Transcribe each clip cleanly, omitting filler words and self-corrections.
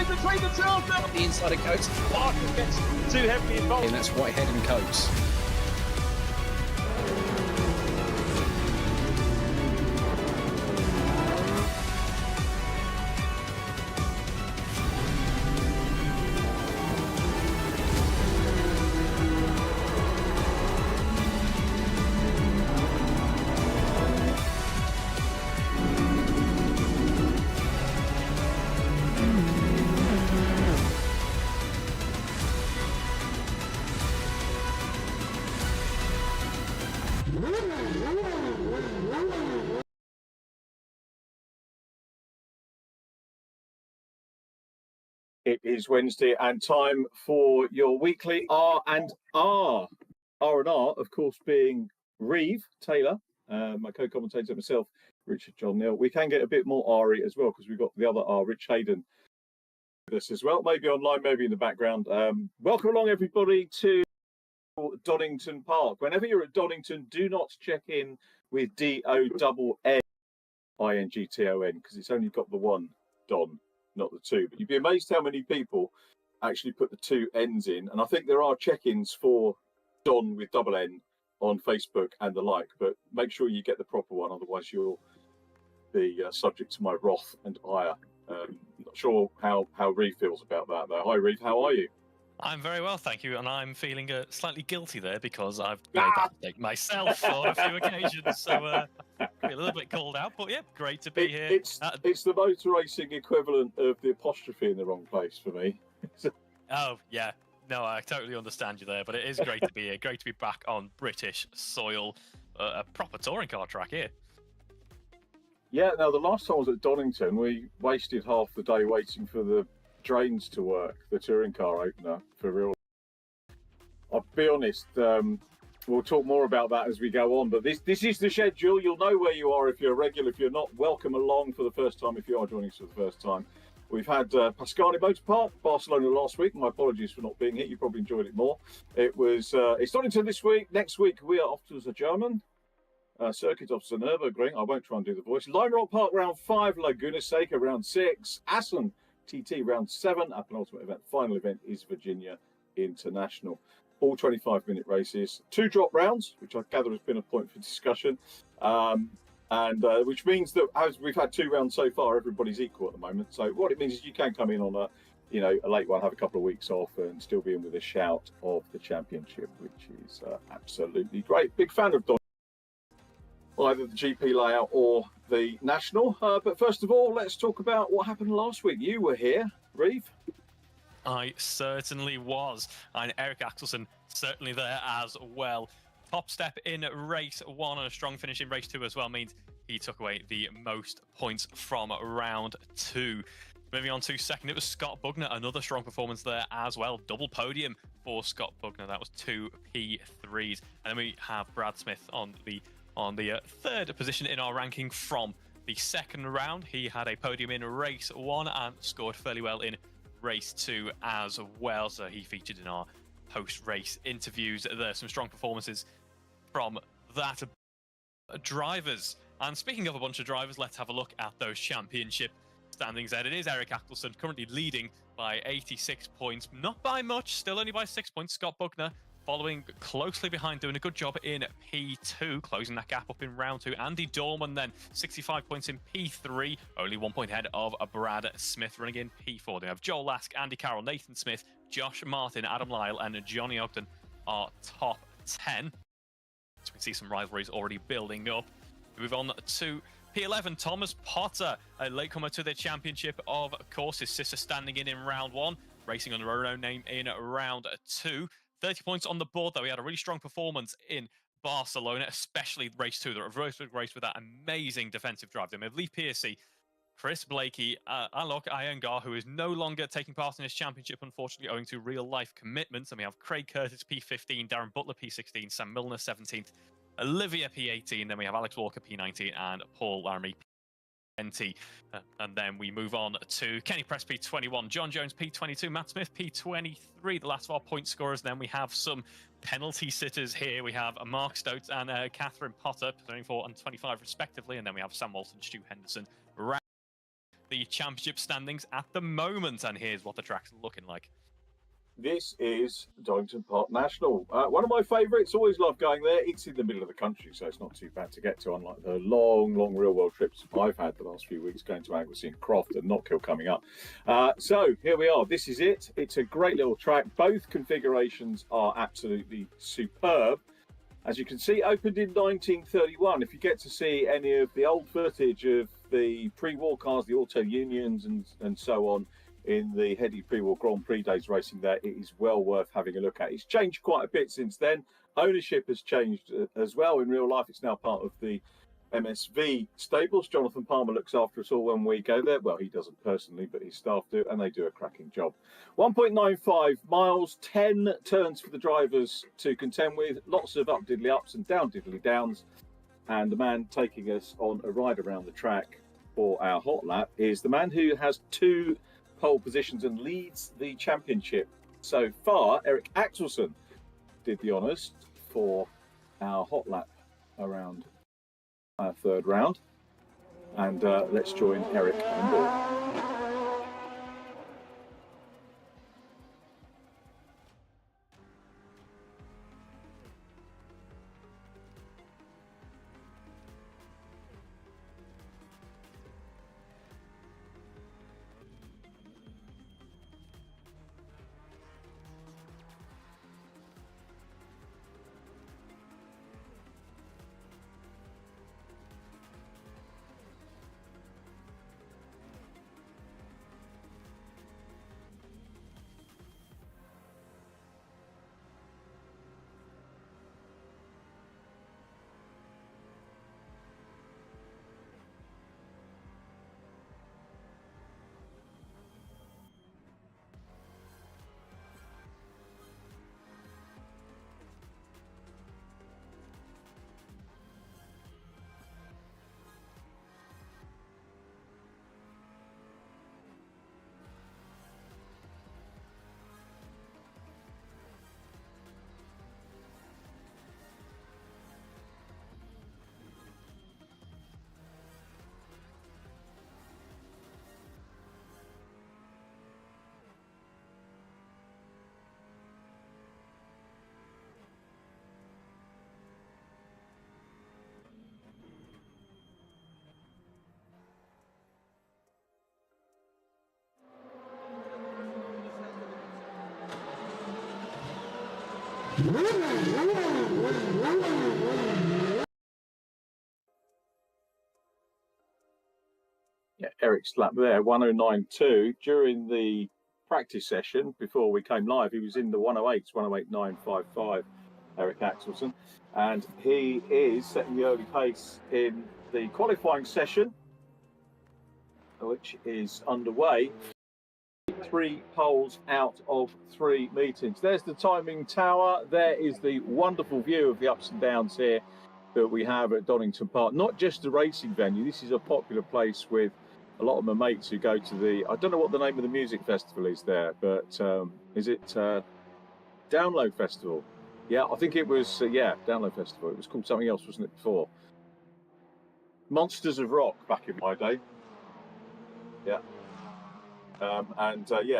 Between the two of them. The inside of coats. Parker gets too heavily involved. And that's Whitehead and Coates. It is Wednesday and time for your weekly R&R. R&R, of course, being Reeve Taylor, my co-commentator myself, Richard John Neal. We can get a bit more R-y as well because we've got the other R, Rich Hayden, with us as well. Maybe online, maybe in the background. Welcome along, everybody, to Donington Park. Whenever you're at Donington, do not check in with DONNINGTON because it's only got the one Don, not the two. But you'd be amazed how many people actually put the two N's in. And I think there are check-ins for Don with double N on Facebook and the like. But make sure you get the proper one, otherwise you'll be subject to my wrath and ire. Not sure how Reeve feels about that, though. Hi, Reeve. How are you? I'm very well, thank you, and I'm feeling slightly guilty there because I've made that mistake myself on a few occasions, so a little bit called out, but yeah, great to be here. It's the motor racing equivalent of the apostrophe in the wrong place for me. Oh, yeah. No, I totally understand you there, but it is great to be here. Great to be back on British soil, a proper touring car track here. Yeah, now the last time I was at Donington, we wasted half the day waiting for the drains to work, the touring car opener, for real. I'll be honest, we'll talk more about that as we go on, but this is the schedule. You'll know where you are if you're a regular. If you're not, welcome along for the first time if you are joining us for the first time. We've had Pascani Motor Park, Barcelona last week. My apologies for not being here. You probably enjoyed it more. It's Donington this week. Next week we are off to the German circuit, off to Nurburgring. I won't try and do the voice. Lime Rock Park round 5, Laguna Seca round 6, Assen TT round 7. Our penultimate event, final event is Virginia International. All 25-minute races, 2 drop rounds, which I gather has been a point for discussion, which means that as we've had 2 rounds so far, everybody's equal at the moment. So what it means is you can come in on a late one, have a couple of weeks off, and still be in with a shout of the championship, which is absolutely great. Big fan of Don, either the GP layout or the National. But first of all, let's talk about what happened last week. You were here, Reeve. I certainly was. And Eric Axelsen certainly there as well. Top step in race 1 and a strong finish in race 2 as well means he took away the most points from round 2. Moving on to second, it was Scott Bugner. Another strong performance there as well. Double podium for Scott Bugner. That was 2 P3s. And then we have Brad Smith on the third position in our ranking from the second round. He had a podium in race 1 and scored fairly well in race 2 as well. So he featured in our post-race interviews. There's some strong performances from that. Drivers. And speaking of a bunch of drivers, let's have a look at those championship standings there. It is Eric Axelsen currently leading by 86 points. Not by much, still only by 6 points. Scott Bugner following closely behind, doing a good job in P2, closing that gap up in round 2. Andy Dorman then 65 points in P3, only 1 point ahead of Brad Smith running in P4. They have Joel Lask, Andy Carroll, Nathan Smith, Josh Martin, Adam Lyle and Johnny Ogden are top 10. So we can see some rivalries already building up. We move on to P11, Thomas Potter, a latecomer to the championship, of course. His sister standing in round 1, racing under her own name in round 2. 30 points on the board, though. He had a really strong performance in Barcelona, especially race 2, the reverse race with that amazing defensive drive. Then we have Lee Piercy, Chris Blakey, Alok Iyengar, who is no longer taking part in this championship, unfortunately, owing to real-life commitments. And we have Craig Curtis, P15, Darren Butler, P16, Sam Milner, 17th, Olivia, P18, then we have Alex Walker, P19, and Paul Laramie, P20. And then we move on to Kenny Press, P21, John Jones, P22, Matt Smith, P23, the last of our point scorers. Then we have some penalty sitters here. We have Mark Stotes and Catherine Potter, 24 and 25 respectively. And then we have Sam Walton, Stu Henderson, the championship standings at the moment. And here's what the track's looking like. This is Donington Park National. One of my favourites, always love going there. It's in the middle of the country, so it's not too bad to get to, unlike the long real-world trips I've had the last few weeks, going to Anglesey and Croft and Knockhill coming up. So here we are. This is it. It's a great little track. Both configurations are absolutely superb. As you can see, opened in 1931. If you get to see any of the old footage of the pre-war cars, the Auto Unions and so on, in the heady pre-war Grand Prix days racing there, it is well worth having a look at. It's changed quite a bit since then. Ownership has changed as well. In real life, it's now part of the MSV stables. Jonathan Palmer looks after us all when we go there. Well, he doesn't personally, but his staff do, and they do a cracking job. 1.95 miles, 10 turns for the drivers to contend with. Lots of up diddly ups and down diddly downs. And the man taking us on a ride around the track for our hot lap is the man who has 2 pole positions and leads the championship so far. Eric Axelsen did the honours for our hot lap around our third round, and let's join Eric on board. Eric's lap there, 109.2. During the practice session before we came live, he was in the 108s, 108.955, Eric Axelsen. And he is setting the early pace in the qualifying session, which is underway. 3 poles out of 3 meetings. There's the timing tower. There is the wonderful view of the ups and downs here that we have at Donington Park. Not just a racing venue. This is a popular place with a lot of my mates who go to the, I don't know what the name of the music festival is there, but is it Download Festival? Yeah, I think it was, Download Festival. It was called something else, wasn't it, before? Monsters of Rock back in my day. Yeah.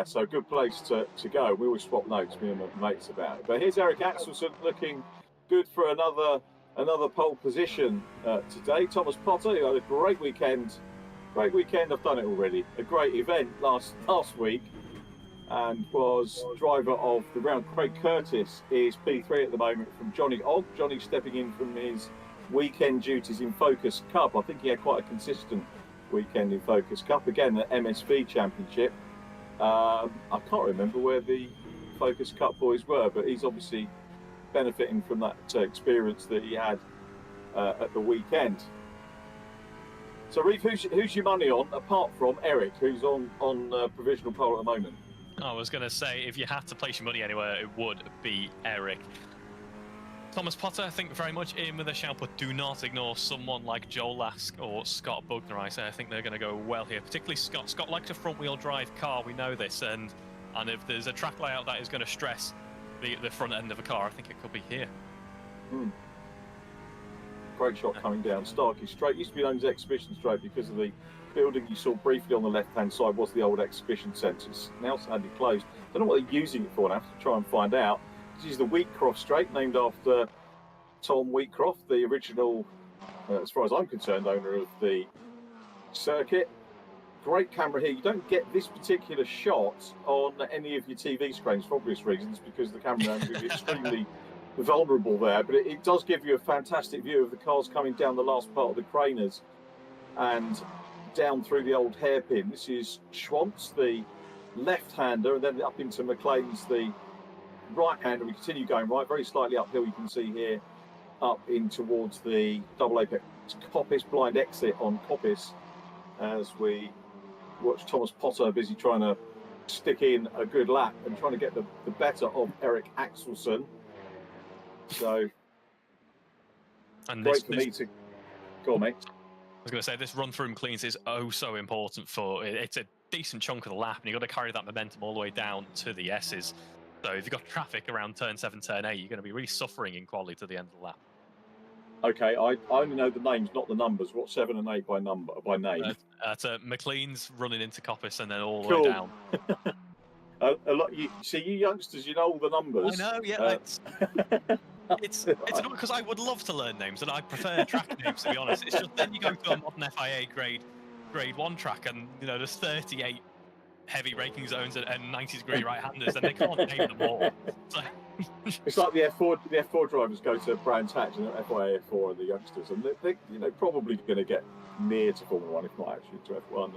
So good place to go. We always swap notes, me and my mates, about it. But here's Eric Axelsen looking good for another pole position today. Thomas Potter, who had a great weekend. Great weekend, I've done it already. A great event last week, and was driver of the round. Craig Curtis is P3 at the moment from Johnny Ogg. Johnny stepping in from his weekend duties in Focus Cup. I think he had quite a consistent weekend in Focus Cup, again the MSV Championship. I can't remember where the Focus Cup boys were, but he's obviously benefiting from that experience that he had at the weekend. So Reeve, who's your money on, apart from Eric, who's on provisional pole at the moment? I was going to say, if you had to place your money anywhere, it would be Eric. Thomas Potter, I think, very much in with a shout, but do not ignore someone like Joel Lask or Scott Bugner. I think they're going to go well here, particularly Scott. Scott likes a front-wheel drive car, we know this, and if there's a track layout that is going to stress the front end of a car, I think it could be here. Great shot coming down Starkey Straight. Used to be known as Exhibition Straight because of the building you saw briefly on the left-hand side was the old Exhibition Centre. It's now sadly closed. Don't know what they're using it for now, I have to try and find out. This is the Wheatcroft Straight, named after Tom Wheatcroft, the original, as far as I'm concerned, owner of the circuit. Great camera here. You don't get this particular shot on any of your TV screens for obvious reasons, because the camera angle is extremely vulnerable there, but it does give you a fantastic view of the cars coming down the last part of the Craners and down through the old hairpin. This is Schwantz, the left-hander, and then up into McLean's, the right-hander. We continue going right, very slightly uphill, you can see here, up in towards the double apex Coppice, blind exit on Coppice, as we watch Thomas Potter busy trying to stick in a good lap and trying to get the better of Eric Axelsen. So, and great for me to... Go on, mate. I was going to say, this run-through and cleans is so important for... It's a decent chunk of the lap, and you've got to carry that momentum all the way down to the S's. So if you've got traffic around turn 7, turn 8, you're going to be really suffering in quality to the end of the lap. Okay, I only know the names, not the numbers. What's 7 and 8 by name? McLean's running into Coppice and then all the Cool. way down. A lot. You youngsters, you know all the numbers. I know, yeah. It's annoying because I would love to learn names, and I prefer track names, to be honest. It's just then you go to a modern FIA grade 1 track, and there's 38 heavy braking zones and 90-degree right-handers, and they can't name them all. So... It's like the F4 drivers go to Brands Hatch and FIA F4 and the youngsters, and they're probably going to get near to Formula 1, if not actually to F1.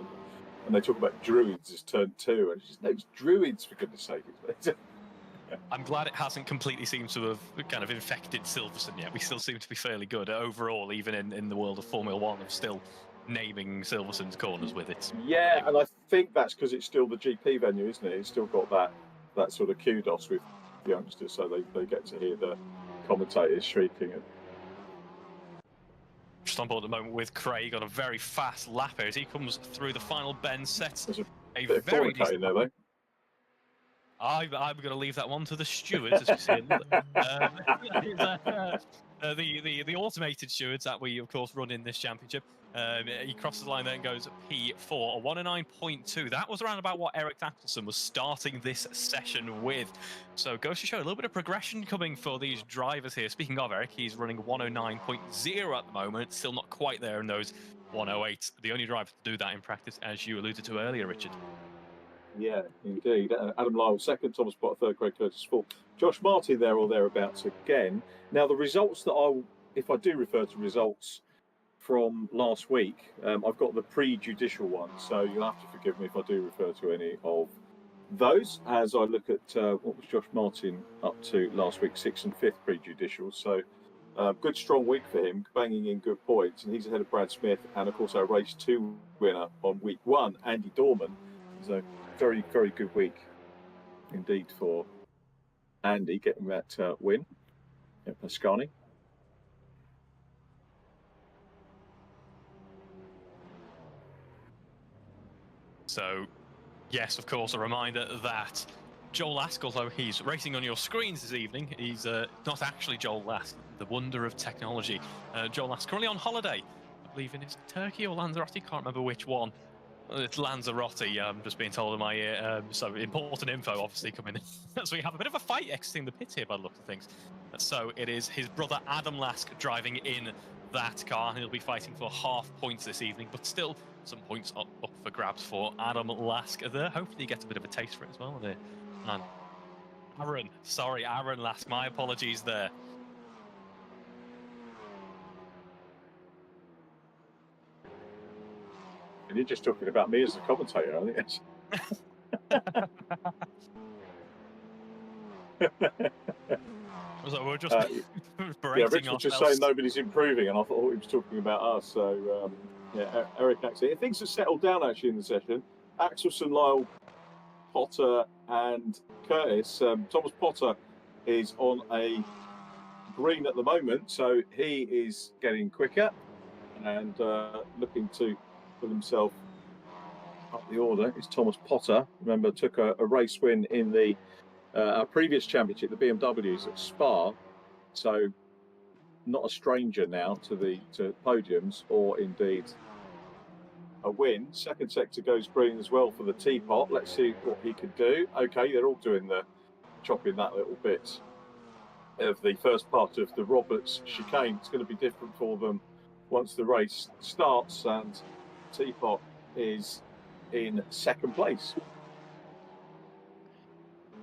And they talk about druids as turn 2, and it's druids, for goodness sake. I'm glad it hasn't completely seemed to have kind of infected Silverstone yet. We still seem to be fairly good overall, even in the world of Formula 1, of still naming Silverstone's corners with it. Yeah, and I think that's because it's still the GP venue, isn't it? It's still got that sort of kudos with youngsters, so they get to hear the commentators shrieking. Just on board at the moment with Craig on a very fast lap here as he comes through the final bend, sets a very decent... there, though. I'm going to leave that one to the stewards, as we see the automated stewards that we, of course, run in this championship. He crosses the line there and goes P4, a 109.2. That was around about what Eric Axelsen was starting this session with. So goes to show a little bit of progression coming for these drivers here. Speaking of Eric, he's running 109.0 at the moment. Still not quite there in those 108s. The only driver to do that in practice, as you alluded to earlier, Richard. Yeah, indeed. Adam Lyle second, Thomas Potter third, Craig Curtis fourth. Josh Martin there or thereabouts again. Now the results that if I do refer to results from last week. I've got the prejudicial one, so you'll have to forgive me if I do refer to any of those as I look at what was Josh Martin up to last week, 6th and 5th prejudicial. So good strong week for him, banging in good points, and he's ahead of Brad Smith and of course our race 2 winner on week 1, Andy Dorman. So very, very good week indeed for Andy getting that win at Pascani. So, yes, of course, a reminder that Joel Lask, although he's racing on your screens this evening, he's not actually Joel Lask, the wonder of technology. Joel Lask currently on holiday, I believe in his Turkey or Lanzarote, can't remember which one. It's Lanzarote, I'm just being told in my ear. So important info obviously coming in. So we have a bit of a fight exiting the pit here by the look of things. So it is his brother Adam Lask driving in that car, and he'll be fighting for half points this evening, but still some points up for grabs for Adam Lask there. Hopefully he gets a bit of a taste for it as well. And Aaron Lask, my apologies there. And you're just talking about me as a commentator, I think. So we're just Rich was just saying nobody's improving, and I thought he was talking about us. So yeah, Eric actually, things have settled down actually in the session. Axelson, Lyle, Potter, and Curtis. Thomas Potter is on a green at the moment, so he is getting quicker and looking to put himself up the order. It's Thomas Potter. Remember, took a race win in the our previous championship, the BMWs at Spa, so not a stranger now to podiums or indeed a win. Second sector goes green as well for the teapot. Let's see what he can do. Okay, they're all doing the chopping that little bit of the first part of the Roberts chicane. It's going to be different for them once the race starts, and teapot is in second place.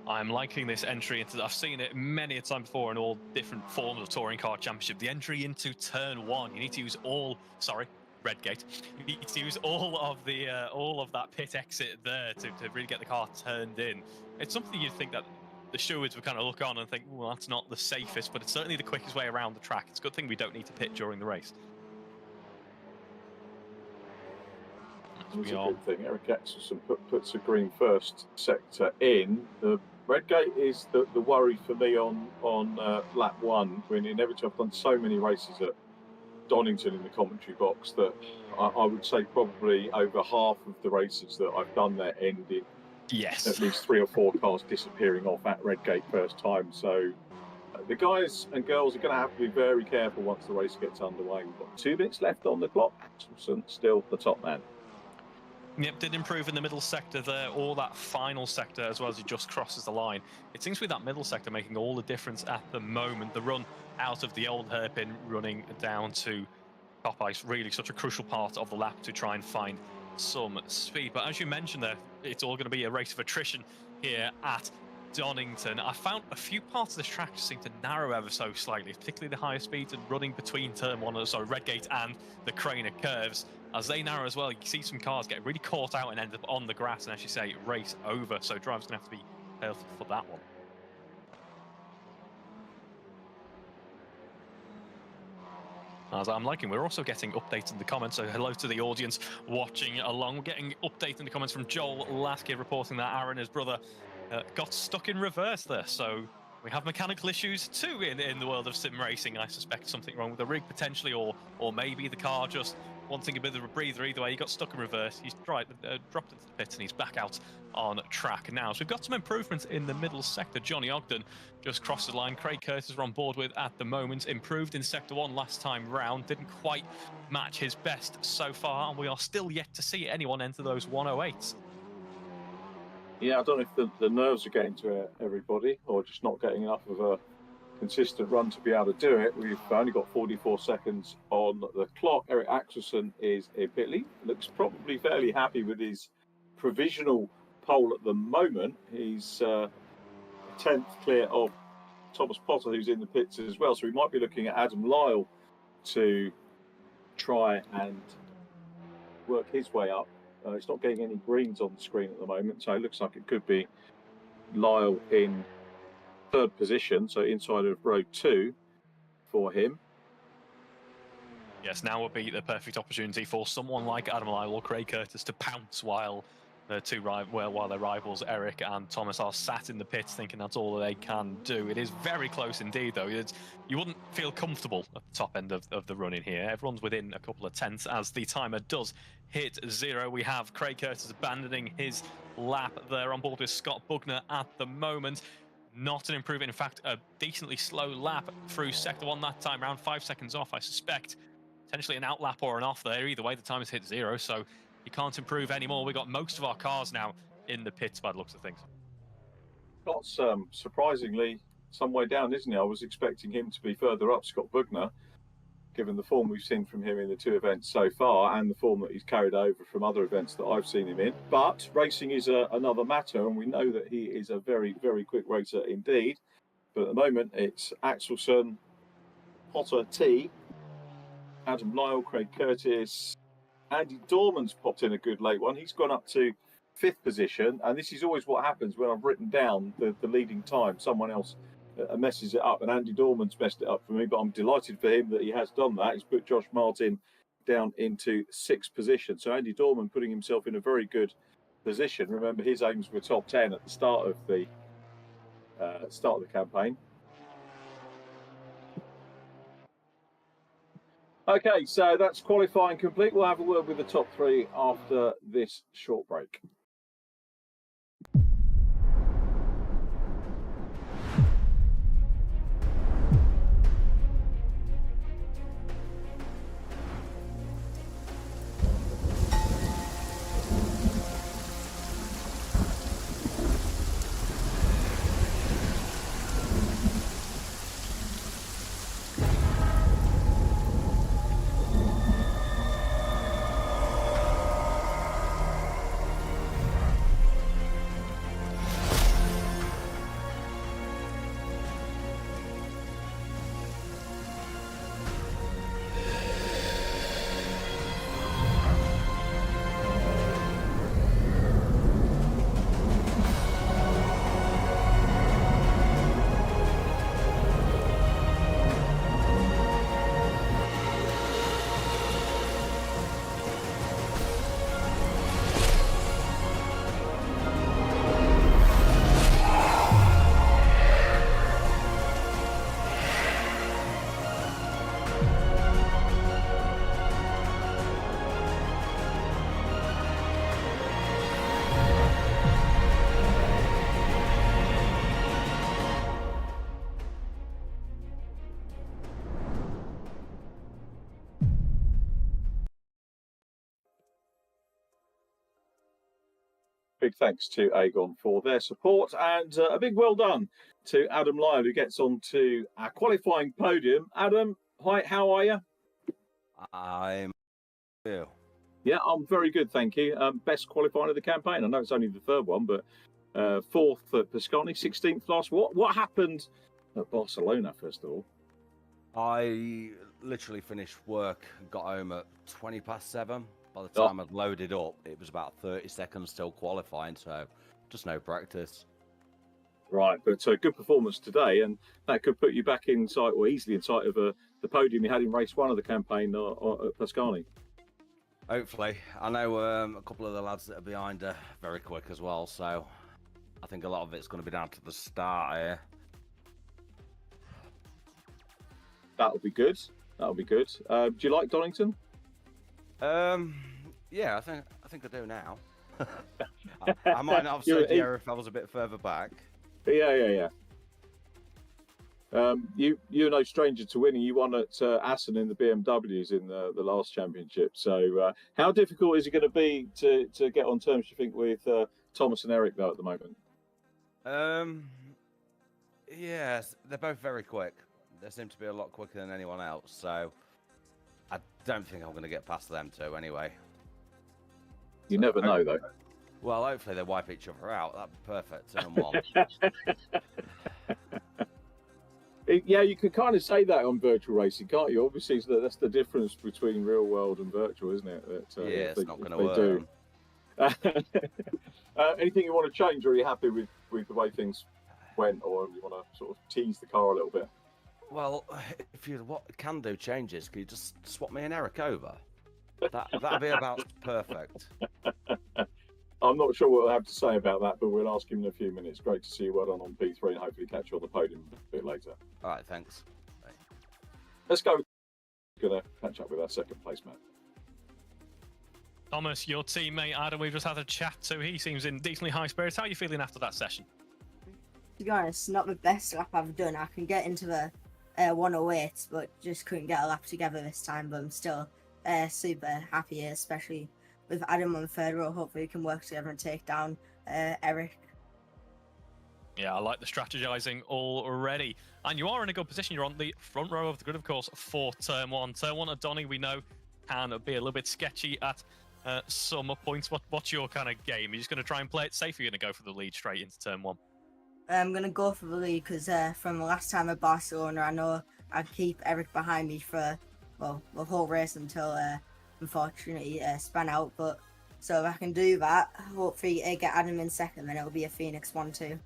I'm liking this entry into. I've seen it many a time before in all different forms of touring car championship. The entry into turn 1. You need to use all. Sorry, Redgate. You need to use all of that pit exit there to really get the car turned in. It's something you'd think that the stewards would kind of look on and think, well, that's not the safest, but it's certainly the quickest way around the track. It's a good thing we don't need to pit during the race. That's a good thing. Eric Axelson puts a green first sector in. The Redgate is the worry for me on lap 1. When inevitably I've done so many races at Donington in the commentary box that I would say probably over half of the races that I've done there ended at least 3 or 4 cars disappearing off at Redgate first time. So the guys and girls are going to have to be very careful once the race gets underway. We've got 2 minutes left on the clock. Axelson still the top man. Yep, did improve in the middle sector there, or that final sector as well as he just crosses the line. It seems to be that middle sector making all the difference at the moment. The run out of the old hairpin running down to top ice, really such a crucial part of the lap to try and find some speed. But as you mentioned there, it's all going to be a race of attrition here at Donington. I found a few parts of this track just seem to narrow ever so slightly, particularly the higher speeds and running between turn 1, sorry, Redgate and the Craner curves. As they narrow as well, you can see some cars get really caught out and end up on the grass and, as you say, race over. So drivers going to have to be careful for that one. As I'm liking, we're also getting updates in the comments, so hello to the audience watching along. We're getting updates in the comments from Joel Lask reporting that Aaron, his brother, got stuck in reverse there. So we have mechanical issues too in the world of sim racing. I suspect something wrong with the rig potentially, or maybe the car just wanting a bit of a breather. Either way, he got stuck in reverse. He's dropped into the pits and he's back out on track now. So we've got some improvements in the middle sector. Johnny Ogden just crossed the line. Craig Curtis we're on board with at the moment. Improved in sector 1 last time round. Didn't quite match his best so far, and we are still yet to see anyone enter those 108s. Yeah, I don't know if the nerves are getting to everybody or just not getting enough of a consistent run to be able to do it. We've only got 44 seconds on the clock. Eric Axelson is a pit lead. Looks probably fairly happy with his provisional pole at the moment. He's 10th clear of Thomas Potter, who's in the pits as well. So we might be looking at Adam Lyle to try and work his way up. It's not getting any greens on the screen at the moment, so it looks like it could be Lyle in third position, so inside of row 2 for him. Yes, now would be the perfect opportunity for someone like Adam Lyle or Craig Curtis to pounce while their rivals Eric and Thomas are sat in the pits thinking that's all they can do. It is very close indeed, though. You wouldn't feel comfortable at the top end of the run in here. Everyone's within a couple of tenths as the timer does hit 0. We have Craig Curtis abandoning his lap there on board with Scott Bugner at the moment. Not an improvement, in fact, a decently slow lap through sector 1 that time, around 5 seconds off, I suspect. Potentially an outlap or an off there. Either way, the time has hit 0, so he can't improve anymore. We've got most of our cars now in the pits by the looks of things. Got surprisingly some way down, isn't he? I was expecting him to be further up, Scott Bugner, given the form we've seen from him in the 2 events so far and the form that he's carried over from other events that I've seen him in. But racing is another matter, and we know that he is a very, very quick racer indeed. But at the moment, it's Axelson, Potter T, Adam Lyle, Craig Curtis, Andy Dorman's popped in a good late one. He's gone up to 5th position, and this is always what happens when I've written down the leading time. Someone else messes it up, and Andy Dorman's messed it up for me, but I'm delighted for him that he has done that. He's put Josh Martin down into 6th position. So Andy Dorman putting himself in a very good position. Remember, his aims were top 10 at the start of the campaign. Okay, so that's qualifying complete. We'll have a word with the top 3 after this short break. Big thanks to AGON for their support, and a big well done to Adam Lyle, who gets onto our qualifying podium. Adam, hi, how are you? I'm you. Yeah, I'm very good, thank you. Best qualifying of the campaign. I know it's only the 3rd one, but 4th at Pascani, 16th last. What happened at Barcelona, first of all? I literally finished work and got home at 7:20. By the time I'd loaded up, it was about 30 seconds till qualifying, so just no practice. Right, but good performance today, and that could put you back in sight, or easily in sight of the podium you had in race 1 of the campaign at Pascani. Hopefully. I know a couple of the lads that are behind are very quick as well, so I think a lot of it's going to be down to the start here. That'll be good. That'll be good. Do you like Donington? Yeah, I think I do now. I might not have said yeah if I was a bit further back. Yeah. You're no stranger to winning. You won at Assen in the BMWs in the last championship. So how difficult is it going to be to get on terms, you think, with Thomas and Eric, though, at the moment? Yes, they're both very quick. They seem to be a lot quicker than anyone else, so I don't think I'm going to get past them two anyway. You never know, though. Well, hopefully they wipe each other out. That'd be perfect. 2 and 1. Yeah, you can kind of say that on virtual racing, can't you? Obviously, that's the difference between real world and virtual, isn't it? That, Yeah, it's not going to work. Anything you want to change, or are you happy with the way things went, or you want to sort of tease the car a little bit? Well, if you can do changes, can you just swap me and Eric over? That'd be about perfect. I'm not sure what we'll have to say about that, but we'll ask him in a few minutes. Great to see you well done on P3 and hopefully catch you on the podium a bit later. All right, thanks. Right. Let's go. Going to catch up with our second place man. Thomas, your teammate Adam, we've just had a chat, so he seems in decently high spirits. How are you feeling after that session? To be honest, not the best lap I've done. I can get into the 108, but just couldn't get a lap together this time. But I'm still super happy, especially with Adam on the third row. Hopefully we can work together and take down Eric. Yeah, I like the strategizing already. And you are in a good position. You're on the front row of the grid, of course, for Turn 1. Turn 1 at Donny, we know, can be a little bit sketchy at some points. What's your kind of game? Are you just going to try and play it safe, or are you going to go for the lead straight into Turn 1? I'm going to go for the lead because from the last time at Barcelona, I know I'd keep Eric behind me for, well, the whole race until, unfortunately, span out. But so if I can do that, hopefully get Adam in second, then it'll be a Phoenix 1-2.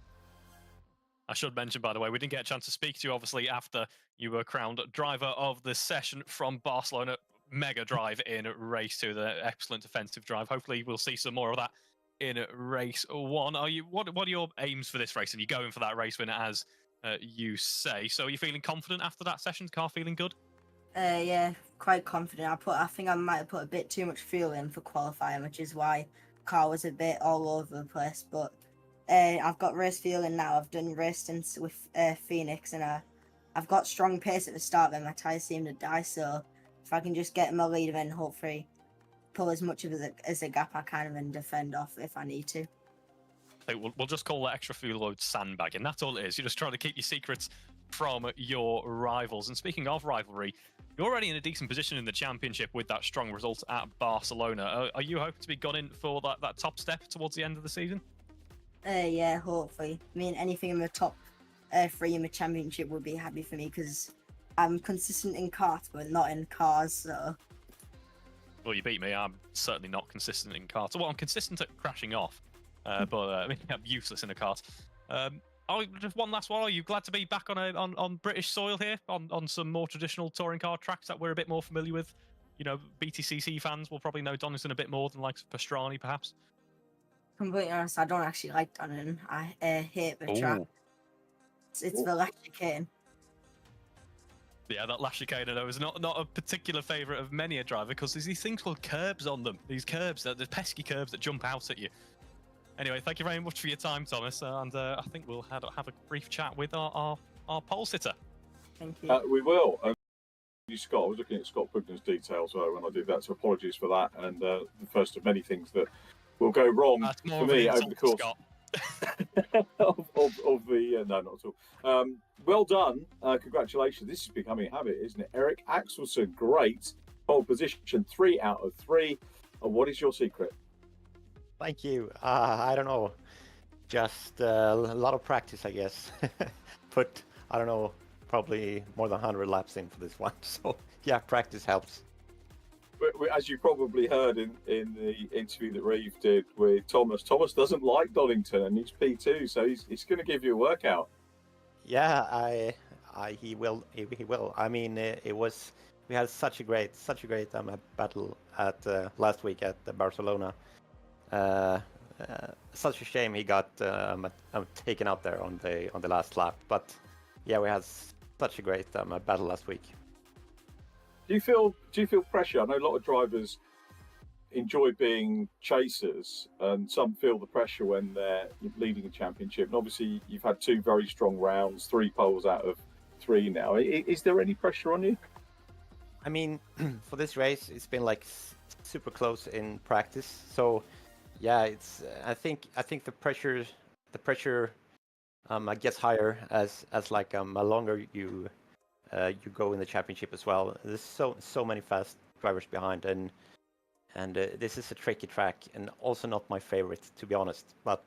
I should mention, by the way, we didn't get a chance to speak to you, obviously, after you were crowned driver of the session from Barcelona. Mega drive in race 2, the excellent defensive drive. Hopefully we'll see some more of that in race 1. What are your aims for this race? And you're going for that race winner, as you say. So are you feeling confident after that session? Car feeling good? Yeah, quite confident. I think I might have put a bit too much fuel in for qualifying, which is why the car was a bit all over the place. But I've got race feeling now. I've done race stints with Phoenix, and I've got strong pace at the start, but my tyres seem to die. So if I can just get in my lead and hopefully pull as much of as a gap I can and defend off if I need to. We'll just call that extra fuel load sandbagging. That's all it is. You're just trying to keep your secrets from your rivals. And speaking of rivalry, you're already in a decent position in the championship with that strong result at Barcelona. Are you hoping to be gunning for that top step towards the end of the season? Yeah, hopefully. I mean, anything in the top 3 in the championship would be happy for me because I'm consistent in karts, but not in cars, so... Well, you beat me. I'm certainly not consistent in karts. Well, I'm consistent at crashing off, but I mean, I'm useless in a kart. Just one last one. Are you glad to be back on British soil here, on some more traditional touring car tracks that we're a bit more familiar with? You know, BTCC fans will probably know Donington a bit more than like Pastrani, perhaps. Completely honest, I don't actually like Donington. I hate the track. It's the last chicane. Yeah, that last chicane, I know, is not a particular favourite of many a driver because there's these things called curbs on them. These curbs, the pesky curbs that jump out at you. Anyway, thank you very much for your time, Thomas, and I think we'll have a brief chat with our pole sitter. Thank you. We will. Scott, I was looking at Scott Pugner's details when I did that, so apologies for that. And the first of many things that will go wrong for me over the course of the no, not at all. Well done, congratulations. This is becoming a habit, isn't it? Eric Axelson, great pole position, 3 out of 3. What is your secret? Thank you. I don't know, just a lot of practice, I guess. Put, I don't know, probably more than 100 laps in for this one. So yeah, practice helps. As you probably heard in the interview that Reeve did with Thomas doesn't like Donington and he's P2, so he's going to give you a workout. Yeah, he will. I mean, we had such a great battle at last week at Barcelona. Such a shame he got taken out there on the last lap, but yeah, we had such a great battle last week. Do you feel pressure? I know a lot of drivers enjoy being chasers, and some feel the pressure when they're leading a championship. And obviously, you've had 2 very strong rounds, 3 poles out of 3 now. Is there any pressure on you? I mean, for this race, it's been like super close in practice. So, yeah, it's. I think the pressure gets higher as like longer you go in the championship as well. There's so many fast drivers behind, and this is a tricky track and also not my favorite, to be honest. But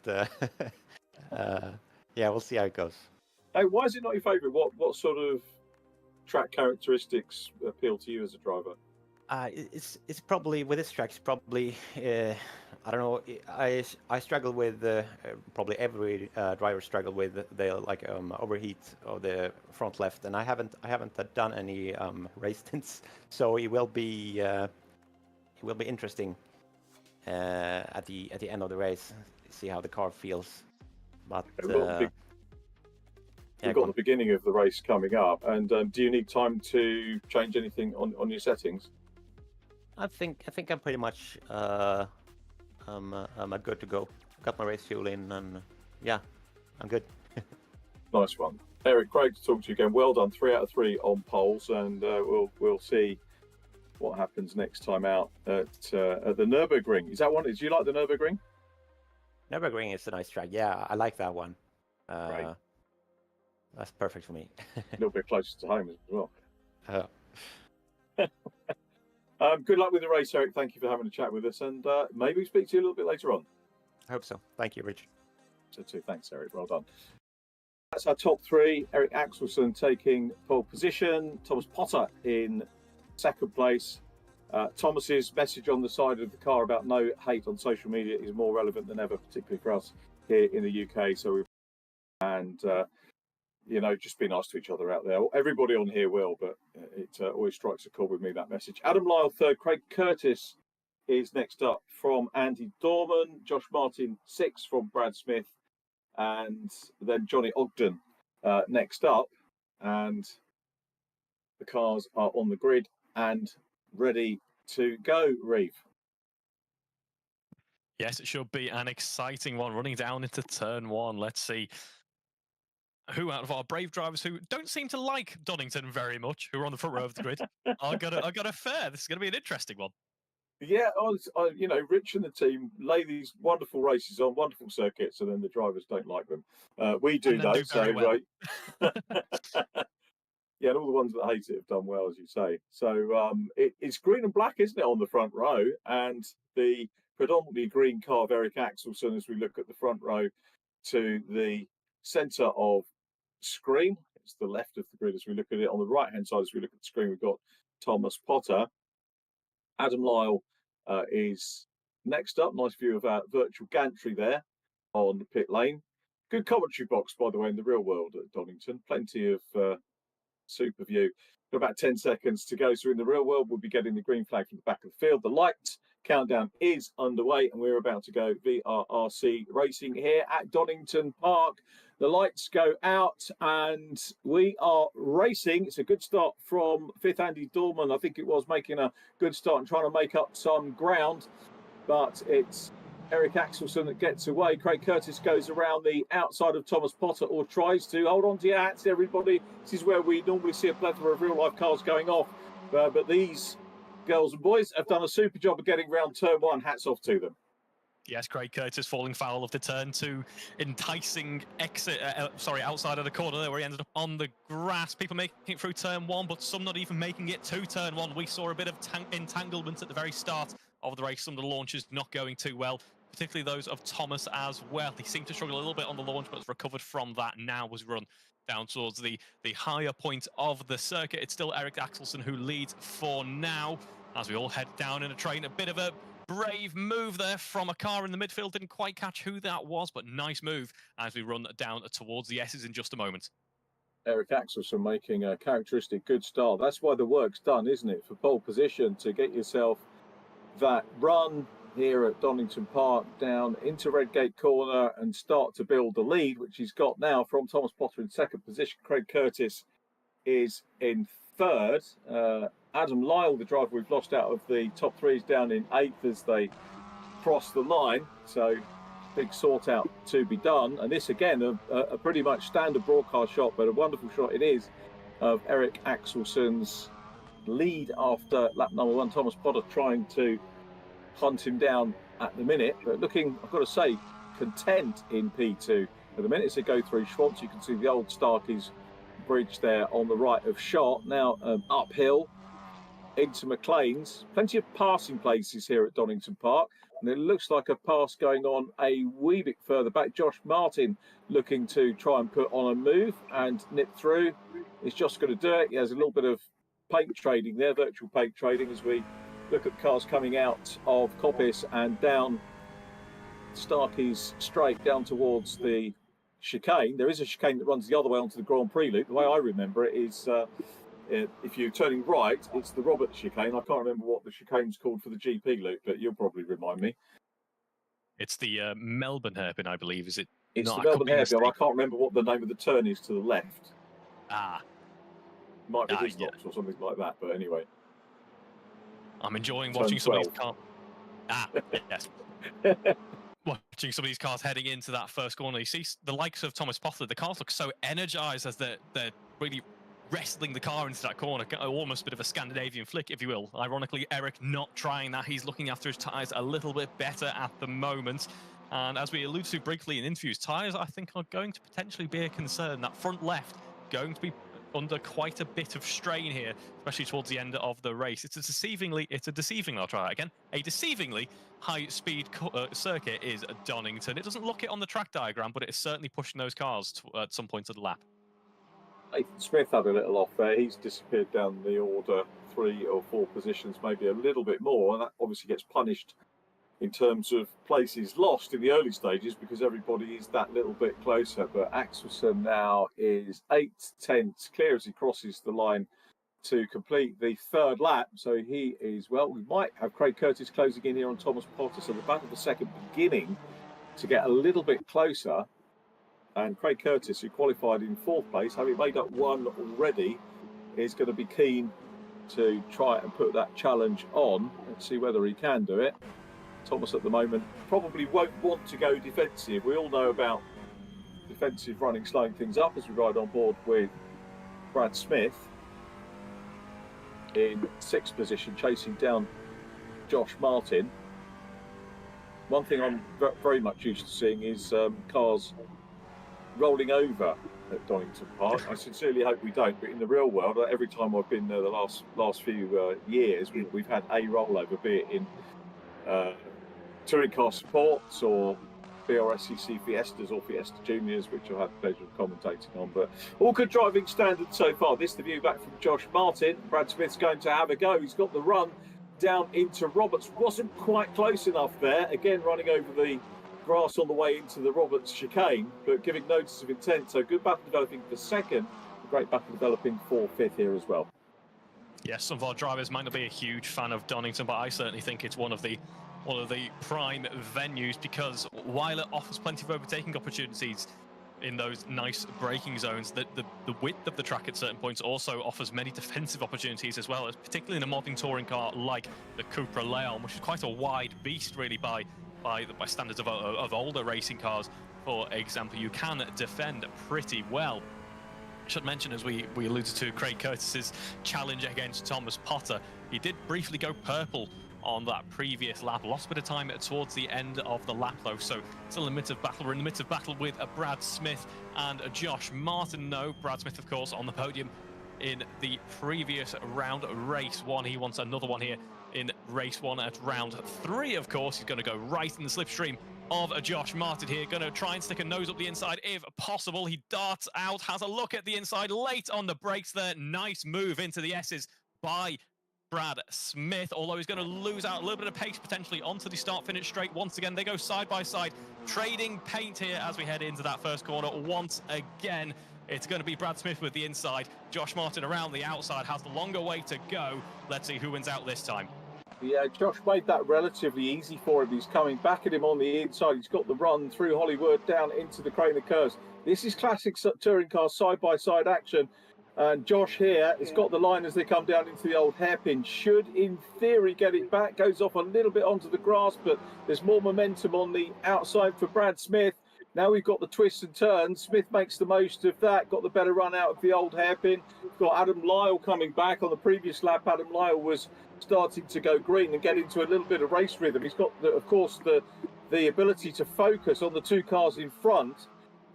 yeah, we'll see how it goes. Hey, why is it not your favourite? What sort of track characteristics appeal to you as a driver? It's probably with this track. It's probably I don't know. I struggle with probably every driver struggle with the overheat of the front left, and I haven't done any race stints, so it will be interesting at the end of the race, see how the car feels. But we've got the beginning of the race coming up, and do you need time to change anything on your settings? I think I'm pretty much I'm good to go. Got my race fuel in, and yeah, I'm good. Nice one, Eric. Great to talk to you again. Well done, 3 out of 3 on poles, and we'll see what happens next time out at the Nurburgring. Is that one? Do you like the Nurburgring? Nurburgring is a nice track. Yeah, I like that one. Right. That's perfect for me. A little bit closer to home as well. Uh, Good luck with the race, Eric. Thank you for having a chat with us, and maybe speak to you a little bit later on. I hope so. Thank you, Richard. So too. Thanks, Eric. Well done. That's our top 3. Eric Axelsson taking pole position. Thomas Potter in second place. Thomas's message on the side of the car about no hate on social media is more relevant than ever, particularly for us here in the UK. So just be nice to each other out there. Everybody on here will, but it always strikes a chord with me, that message. Adam Lyle third. Craig Curtis is next up from Andy Dorman. Josh Martin 6th from Brad Smith, and then Johnny Ogden next up. And the cars are on the grid and ready to go, Reeve. Yes, it should be an exciting one running down into turn 1. Let's see who out of our brave drivers who don't seem to like Donington very much, who are on the front row of the grid, are gonna fare. This is gonna be an interesting one. Yeah, Rich and the team lay these wonderful races on wonderful circuits, and then the drivers don't like them. We do though, so well. Right. Yeah, and all the ones that hate it have done well, as you say. So it's green and black, isn't it, on the front row? And the predominantly green car of Eric Axelsson, as we look at the front row to the centre of screen. It's the left of the grid as we look at it. On the right-hand side, as we look at the screen, we've got Thomas Potter. Adam Lyle is next up. Nice view of our virtual gantry there on the pit lane. Good commentary box, by the way, in the real world at Donington. Plenty of super view. Got about 10 seconds to go. So in the real world, we'll be getting the green flag from the back of the field. The lights countdown is underway, and we're about to go VRRC racing here at Donington Park. The lights go out, and we are racing. It's a good start from 5th Andy Dorman. I think it was making a good start and trying to make up some ground, but it's Eric Axelsson that gets away. Craig Curtis goes around the outside of Thomas Potter, or tries to. Hold on to your hats, everybody. This is where we normally see a plethora of real-life cars going off, but these girls and boys have done a super job of getting round turn 1. Hats off to them. Yes, Craig Curtis falling foul of the turn 2 enticing exit, outside of the corner there where he ended up on the grass. People making it through turn 1, but some not even making it to turn 1. We saw a bit of entanglement at the very start of the race. Some of the launches not going too well, particularly those of Thomas as well. He seemed to struggle a little bit on the launch, but has recovered from that now, was run down towards the higher point of the circuit. It's still Eric Axelsson who leads for now, as we all head down in a train. A bit of a brave move there from a car in the midfield. Didn't quite catch who that was, but nice move as we run down towards the S's in just a moment. Eric Axelsson making a characteristic good start. That's why the work's done, isn't it? For pole position, to get yourself that run here at Donington Park down into Redgate Corner and start to build the lead, which he's got now from Thomas Potter in second position. Craig Curtis is in third. Adam Lyle, the driver we've lost out of the top 3, is down in 8th as they cross the line. So big sort out to be done. And this again, a pretty much standard broadcast shot, but a wonderful shot it is of Eric Axelsson's lead after lap number 1. Thomas Potter trying to hunt him down at the minute, but looking, I've got to say, content in P2 at the minute. As they go through Schwantz, you can see the old Starkey's bridge there on the right of shot. Now uphill, into McLean's. Plenty of passing places here at Donington Park, and it looks like a pass going on a wee bit further back. Josh Martin looking to try and put on a move and nip through. He's just going to do it. He has a little bit of paint trading there, virtual paint trading, as we look at cars coming out of Coppice and down Starkey's straight down towards the chicane. There is a chicane that runs the other way onto the Grand Prix loop. The way I remember it is if you're turning right, it's the Robert chicane. I can't remember what the chicane's called for the GP loop, but you'll probably remind me. It's the Melbourne hairpin, I believe. Is it? It's not? the Melbourne hairpin. I can't remember what the name of the turn is to the left. Might be Hislops or something like that, but anyway. I'm enjoying Turn watching some of 12. these cars. Yes. Watching some of these cars heading into that first corner. You see the likes of Thomas Potter, the cars look so energized as they're really wrestling the car into that corner. Almost a bit of a Scandinavian flick, if you will. Ironically, Eric not trying that. He's looking after his tyres a little bit better at the moment. And as we alluded to briefly in interviews, tyres, I think, are going to potentially be a concern. That front left going to be under quite a bit of strain here, especially towards the end of the race. It's a deceivingly high-speed circuit is Donington. It doesn't look it on the track diagram, but it is certainly pushing those cars at some point of the lap. Nathan Smith had a little off there. He's disappeared down the order 3 or 4 positions, maybe a little bit more, and that obviously gets punished in terms of places lost in the early stages because everybody is that little bit closer. But Axelson now is 8/10 clear as he crosses the line to complete the 3rd lap. So he is, well, we might have Craig Curtis closing in here on Thomas Potter. So the back of the second beginning to get a little bit closer. And Craig Curtis, who qualified in 4th place, having made up 1 already, is going to be keen to try and put that challenge on and see whether he can do it. Thomas at the moment probably won't want to go defensive. We all know about defensive running slowing things up as we ride on board with Brad Smith in 6th position, chasing down Josh Martin. One thing I'm very much used to seeing is cars rolling over at Donington Park. I sincerely hope we don't, but in the real world, every time I've been there the last few years, we've had a rollover, be it in touring car supports or VRRC Fiestas or Fiesta Juniors, which I've had the pleasure of commentating on. But all good driving standards so far. This is the view back from Josh Martin. Brad Smith's going to have a go. He's got the run down into Roberts. Wasn't quite close enough there. Again, running over the grass on the way into the Roberts chicane, but giving notice of intent. So good battle developing for 2nd. Great battle developing for 5th here as well. Yes, some of our drivers might not be a huge fan of Donington, but I certainly think it's one of the prime venues because while it offers plenty of overtaking opportunities in those nice braking zones, the width of the track at certain points also offers many defensive opportunities as well, as particularly in a modern touring car like the Cupra Leon, which is quite a wide beast really by standards of older racing cars. For example, you can defend pretty well. I should mention, as we alluded to, Craig Curtis's challenge against Thomas Potter. He did briefly go purple on that previous lap, lost a bit of time towards the end of the lap though, so still in the midst of battle. We're in the midst of battle with Brad Smith and Josh Martin. No, Brad Smith of course on the podium in the previous round, race 1. He wants another one here in race 1 at round 3. Of course, he's going to go right in the slipstream of Josh Martin here, going to try and stick a nose up the inside if possible. He darts out, has a look at the inside, late on the brakes there. Nice move into the S's by Brad Smith, although he's going to lose out a little bit of pace potentially onto the start-finish straight. Once again, they go side by side, trading paint here as we head into that first corner. Once again, it's going to be Brad Smith with the inside. Josh Martin around the outside, has the longer way to go. Let's see who wins out this time. Yeah, Josh made that relatively easy for him. He's coming back at him on the inside. He's got the run through Hollywood down into the Craner Curves. This is classic touring car side-by-side action. And Josh here has got the line as they come down into the old hairpin. Should, in theory, get it back. Goes off a little bit onto the grass, but there's more momentum on the outside for Brad Smith. Now we've got the twists and turns. Smith makes the most of that. Got the better run out of the old hairpin. We've got Adam Lyle coming back. On the previous lap, Adam Lyle was starting to go green and get into a little bit of race rhythm. He's got, of course, the ability to focus on the 2 cars in front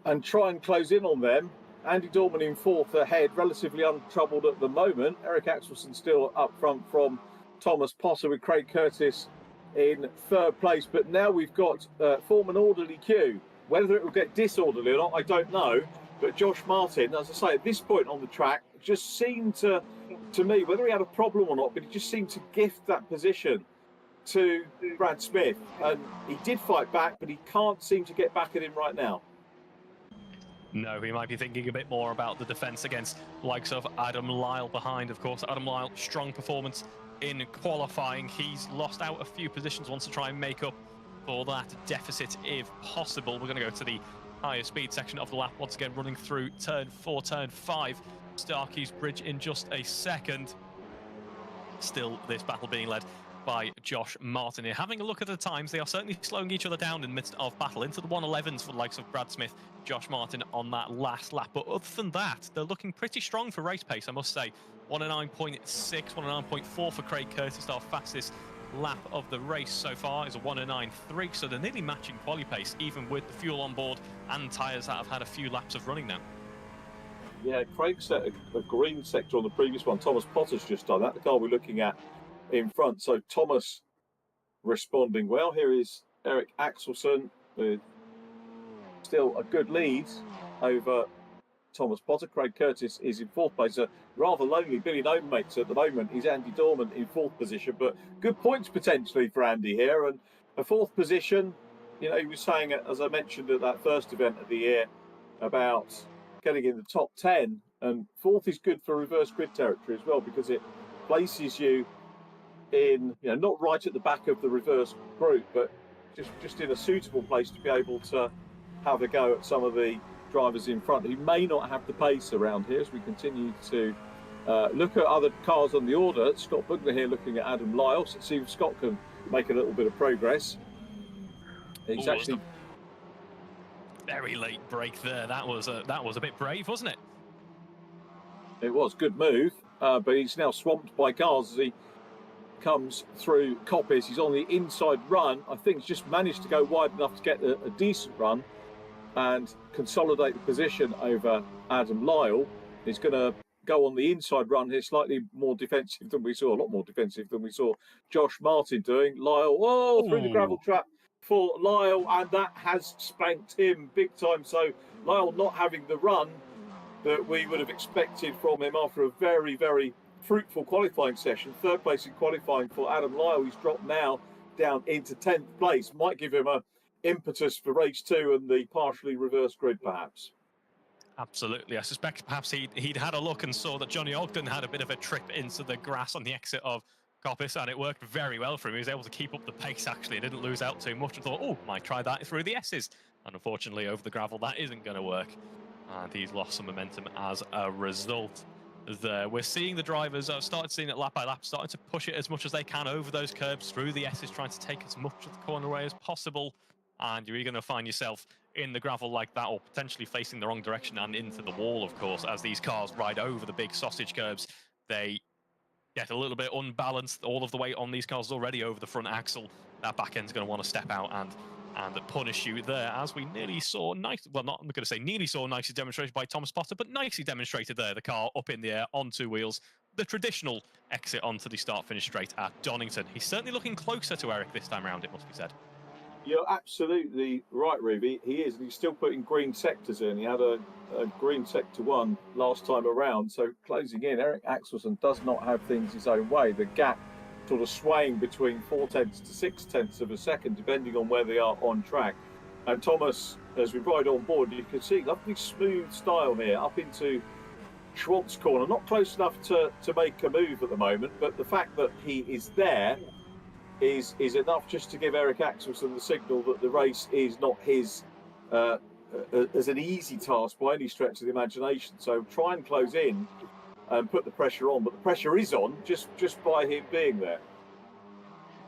and try and close in on them. Andy Dorman in fourth ahead, relatively untroubled at the moment. Eric Axelsson still up front from Thomas Potter, with Craig Curtis in third place. But now we've got form an orderly queue. Whether it will get disorderly or not, I don't know. But Josh Martin, as I say, at this point on the track, just seemed to me, whether he had a problem or not, but he just seemed to gift that position to Brad Smith. And he did fight back, but he can't seem to get back at him right now. No, he might be thinking a bit more about the defence against the likes of Adam Lyle behind, of course. Adam Lyle, strong performance in qualifying. He's lost out a few positions, wants to try and make up for that deficit if possible. We're going to go to the higher speed section of the lap once again, running through turn 4, turn 5. Starkey's Bridge in just a second. Still this battle being led by Josh Martin here. Having a look at the times, they are certainly slowing each other down in the midst of battle. Into the 111s for the likes of Brad Smith, Josh Martin on that last lap. But other than that, they're looking pretty strong for race pace, I must say. 109.6, 109.4 for Craig Curtis, our fastest lap of the race so far is a 109.3, so they're nearly matching quali pace, even with the fuel on board and tyres that have had a few laps of running now. Yeah, Craig set a green sector on the previous one. Thomas Potter's just done that, the car we're looking at in front. So Thomas responding well. Here is Eric Axelsson with still a good lead over Thomas Potter. Craig Curtis is in fourth place. A rather lonely Billy Nolan mates at the moment. He's Andy Dorman in fourth position, but good points potentially for Andy here. And a fourth position, you know, he was saying, as I mentioned at that first event of the year, about getting in the top 10, and fourth is good for reverse grid territory as well, because it places you in, you know, not right at the back of the reverse group, but just in a suitable place to be able to have a go at some of the drivers in front who may not have the pace around here. As we continue to look at other cars on the order, Scott Bugner here looking at Adam Lyle. So let's see if Scott can make a little bit of progress. He's actually very late break there. That was a bit brave, wasn't it? It was good move, but he's now swamped by cars as he comes through Coppice. He's on the inside run. I think he's just managed to go wide enough to get a decent run and consolidate the position over Adam Lyle. He's going to go on the inside run here, slightly more defensive than we saw, a lot more defensive than we saw Josh Martin doing. Lyle, through the gravel trap for Lyle, and that has spanked him big time. So Lyle not having the run that we would have expected from him after a very, very fruitful qualifying session. Third place in qualifying for Adam Lyle. He's dropped now down into 10th place. Might give him a impetus for race 2 and the partially reversed grid, perhaps. Absolutely. I suspect perhaps he'd had a look and saw that Johnny Ogden had a bit of a trip into the grass on the exit of Coppice, and it worked very well for him. He was able to keep up the pace, actually. Didn't lose out too much and thought, oh, might try that through the S's. And unfortunately, over the gravel, that isn't going to work. And he's lost some momentum as a result. There, we're seeing the drivers, I've started seeing it lap by lap, starting to push it as much as they can over those curbs, through the S's, trying to take as much of the corner away as possible. And you're going to find yourself in the gravel like that, or potentially facing the wrong direction and into the wall, of course, as these cars ride over the big sausage curbs. They get a little bit unbalanced. All of the weight on these cars is already over the front axle. That back end's going to want to step out and punish you there, as we nearly saw well, not I'm going to say nearly saw nicely demonstrated by Thomas Potter, but nicely demonstrated there, the car up in the air on 2 wheels, the traditional exit onto the start-finish straight at Donington. He's certainly looking closer to Eric this time around, it must be said. You're absolutely right, Ruby. He is. He's still putting green sectors in. He had a green sector 1 last time around, so closing in. Eric Axelsson does not have things his own way. The gap sort of swaying between 0.4 to 0.6 of a second, depending on where they are on track. And Thomas, as we ride on board, you can see lovely smooth style here up into Schwartz corner. Not close enough to make a move at the moment, but the fact that he is there is enough just to give Eric Axelsson the signal that the race is not his as an easy task by any stretch of the imagination. So try and close in and put the pressure on, but the pressure is on just by him being there.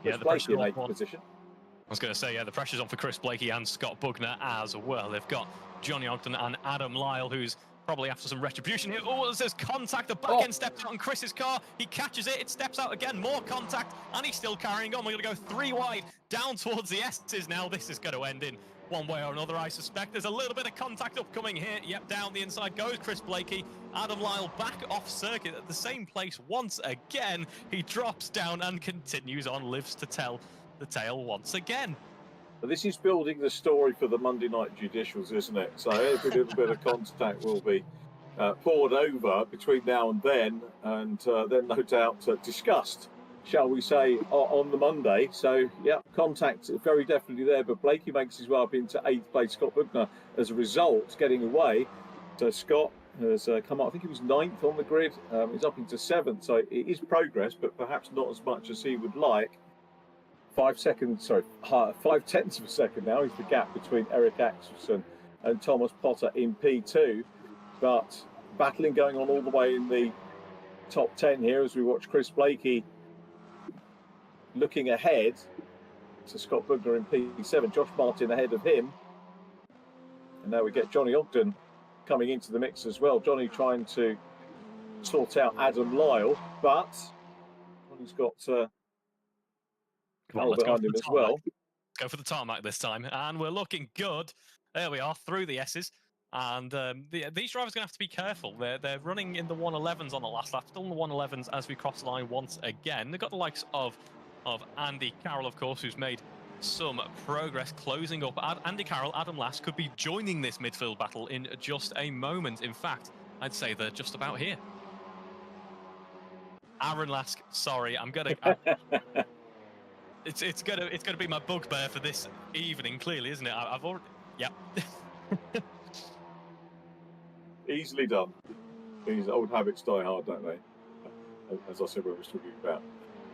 Yeah, the pressure in 8th position. I was going to say, yeah, the pressure's on for Chris Blakey and Scott Bugner as well. They've got Johnny Ogden and Adam Lyle, who's probably after some retribution here. Oh, there's contact. The back end steps out on Chris's car. He catches it. It steps out again. More contact. And he's still carrying on. We're going to go 3 wide down towards the S's now. This is going to end in one way or another, I suspect. There's a little bit of contact upcoming here. Yep, down the inside goes Chris Blakey. Adam Lyle back off circuit at the same place once again. He drops down and continues on, lives to tell the tale once again. But this is building the story for the Monday night judicials, isn't it? So every little bit of contact will be poured over between now and then no doubt discussed, shall we say, on the Monday. So, yeah, contact very definitely there. But Blakey makes his way up into 8th place. Scott Bugner, as a result, getting away. So Scott has come up, I think he was 9th on the grid. He's up into 7th. So it is progress, but perhaps not as much as he would like. 5 tenths of a second now is the gap between Eric Axelson and Thomas Potter in P2. But battling going on all the way in the top 10 here as we watch Chris Blakey looking ahead to Scott Bugner in P7. Josh Martin ahead of him. And now we get Johnny Ogden coming into the mix as well. Johnny trying to sort out Adam Lyle, but Johnny's got Come on, let's go behind him as well. Let's go for the tarmac this time, and we're looking good. There we are, through the S's. And these drivers are going to have to be careful. They're running in the 111s on the last lap, still in the 111s as we cross the line once again. They've got the likes of Andy Carroll, of course, who's made some progress closing up. Andy Carroll, Adam Lask could be joining this midfield battle in just a moment. In fact, I'd say they're just about here. Aaron Lask, sorry, I'm gonna. It's gonna be my bugbear for this evening, clearly, isn't it? I've already. Yep. Easily done. These old habits die hard, don't they? As I said when we were talking about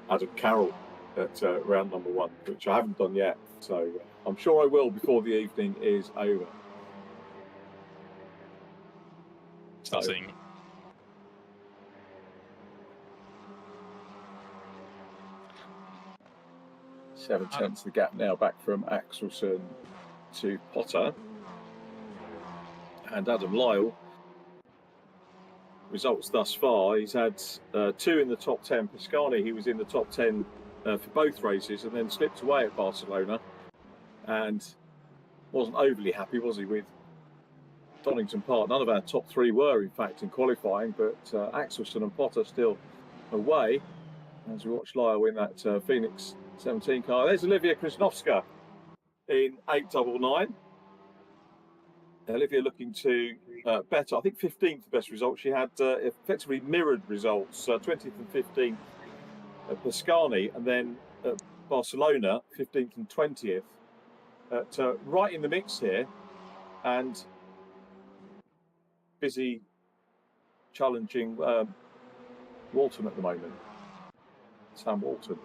Adam Carroll at round number 1, which I haven't done yet. So I'm sure I will before the evening is over. Start seeing. 7 tenths the gap now back from Axelson to Potter. And Adam Lyle, results thus far, he's had 2 in the top 10. Pascani, he was in the top 10 for both races and then slipped away at Barcelona and wasn't overly happy, was he, with Donington Park. None of our top 3 were, in fact, in qualifying, but Axelson and Potter still away as we watch Lyle win that Phoenix 17 car. There's Olivia Krasnowska in 899. Olivia looking to better. I think 15th the best result. She had effectively mirrored results, 20th and 15th at Pascani, and then at Barcelona, 15th and 20th. Right in the mix here, and busy challenging Walton at the moment. Sam Walton.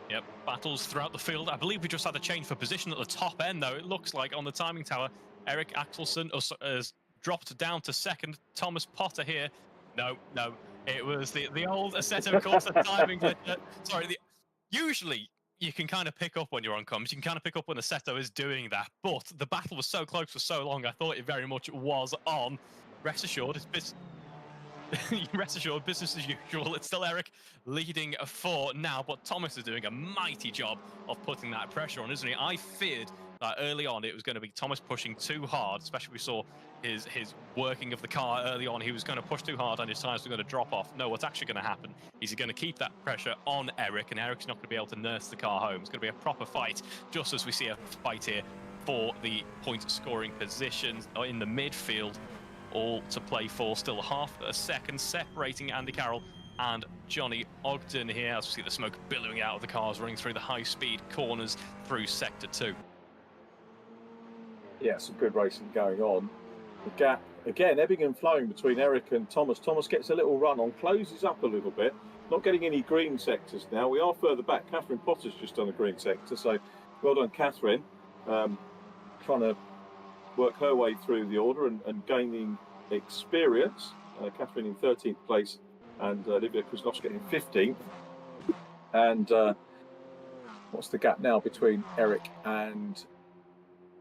Yep, battles throughout the field. I believe we just had a change for position at the top end, though. It looks like on the timing tower, Eric Axelson has dropped down to second. Thomas Potter here. No, it was the old Assetto Corsa timing glitch. Sorry, usually you can kind of pick up when you're on comms. You can kind of pick up when Assetto is doing that. But the battle was so close for so long, I thought it very much was on. Rest assured, business as usual. It's still Eric leading for now, but Thomas is doing a mighty job of putting that pressure on, isn't he? I feared that early on it was going to be Thomas pushing too hard, especially we saw his working of the car early on. He was going to push too hard and his tires were going to drop off. No, what's actually going to happen is he's going to keep that pressure on Eric, and Eric's not going to be able to nurse the car home. It's going to be a proper fight, just as we see a fight here for the point scoring positions in the midfield. All to play for, still half a second separating Andy Carroll and Johnny Ogden here, as we see the smoke billowing out of the cars running through the high-speed corners through Sector 2. Yeah, some good racing going on. The gap, again, ebbing and flowing between Eric and Thomas. Thomas gets a little run on, closes up a little bit, not getting any green sectors now. We are further back. Catherine Potter's just done a green sector, so well done, Catherine. Trying to work her way through the order and gaining experience. Catherine in 13th place and Olivia Krasnowska in 15th. And what's the gap now between Eric and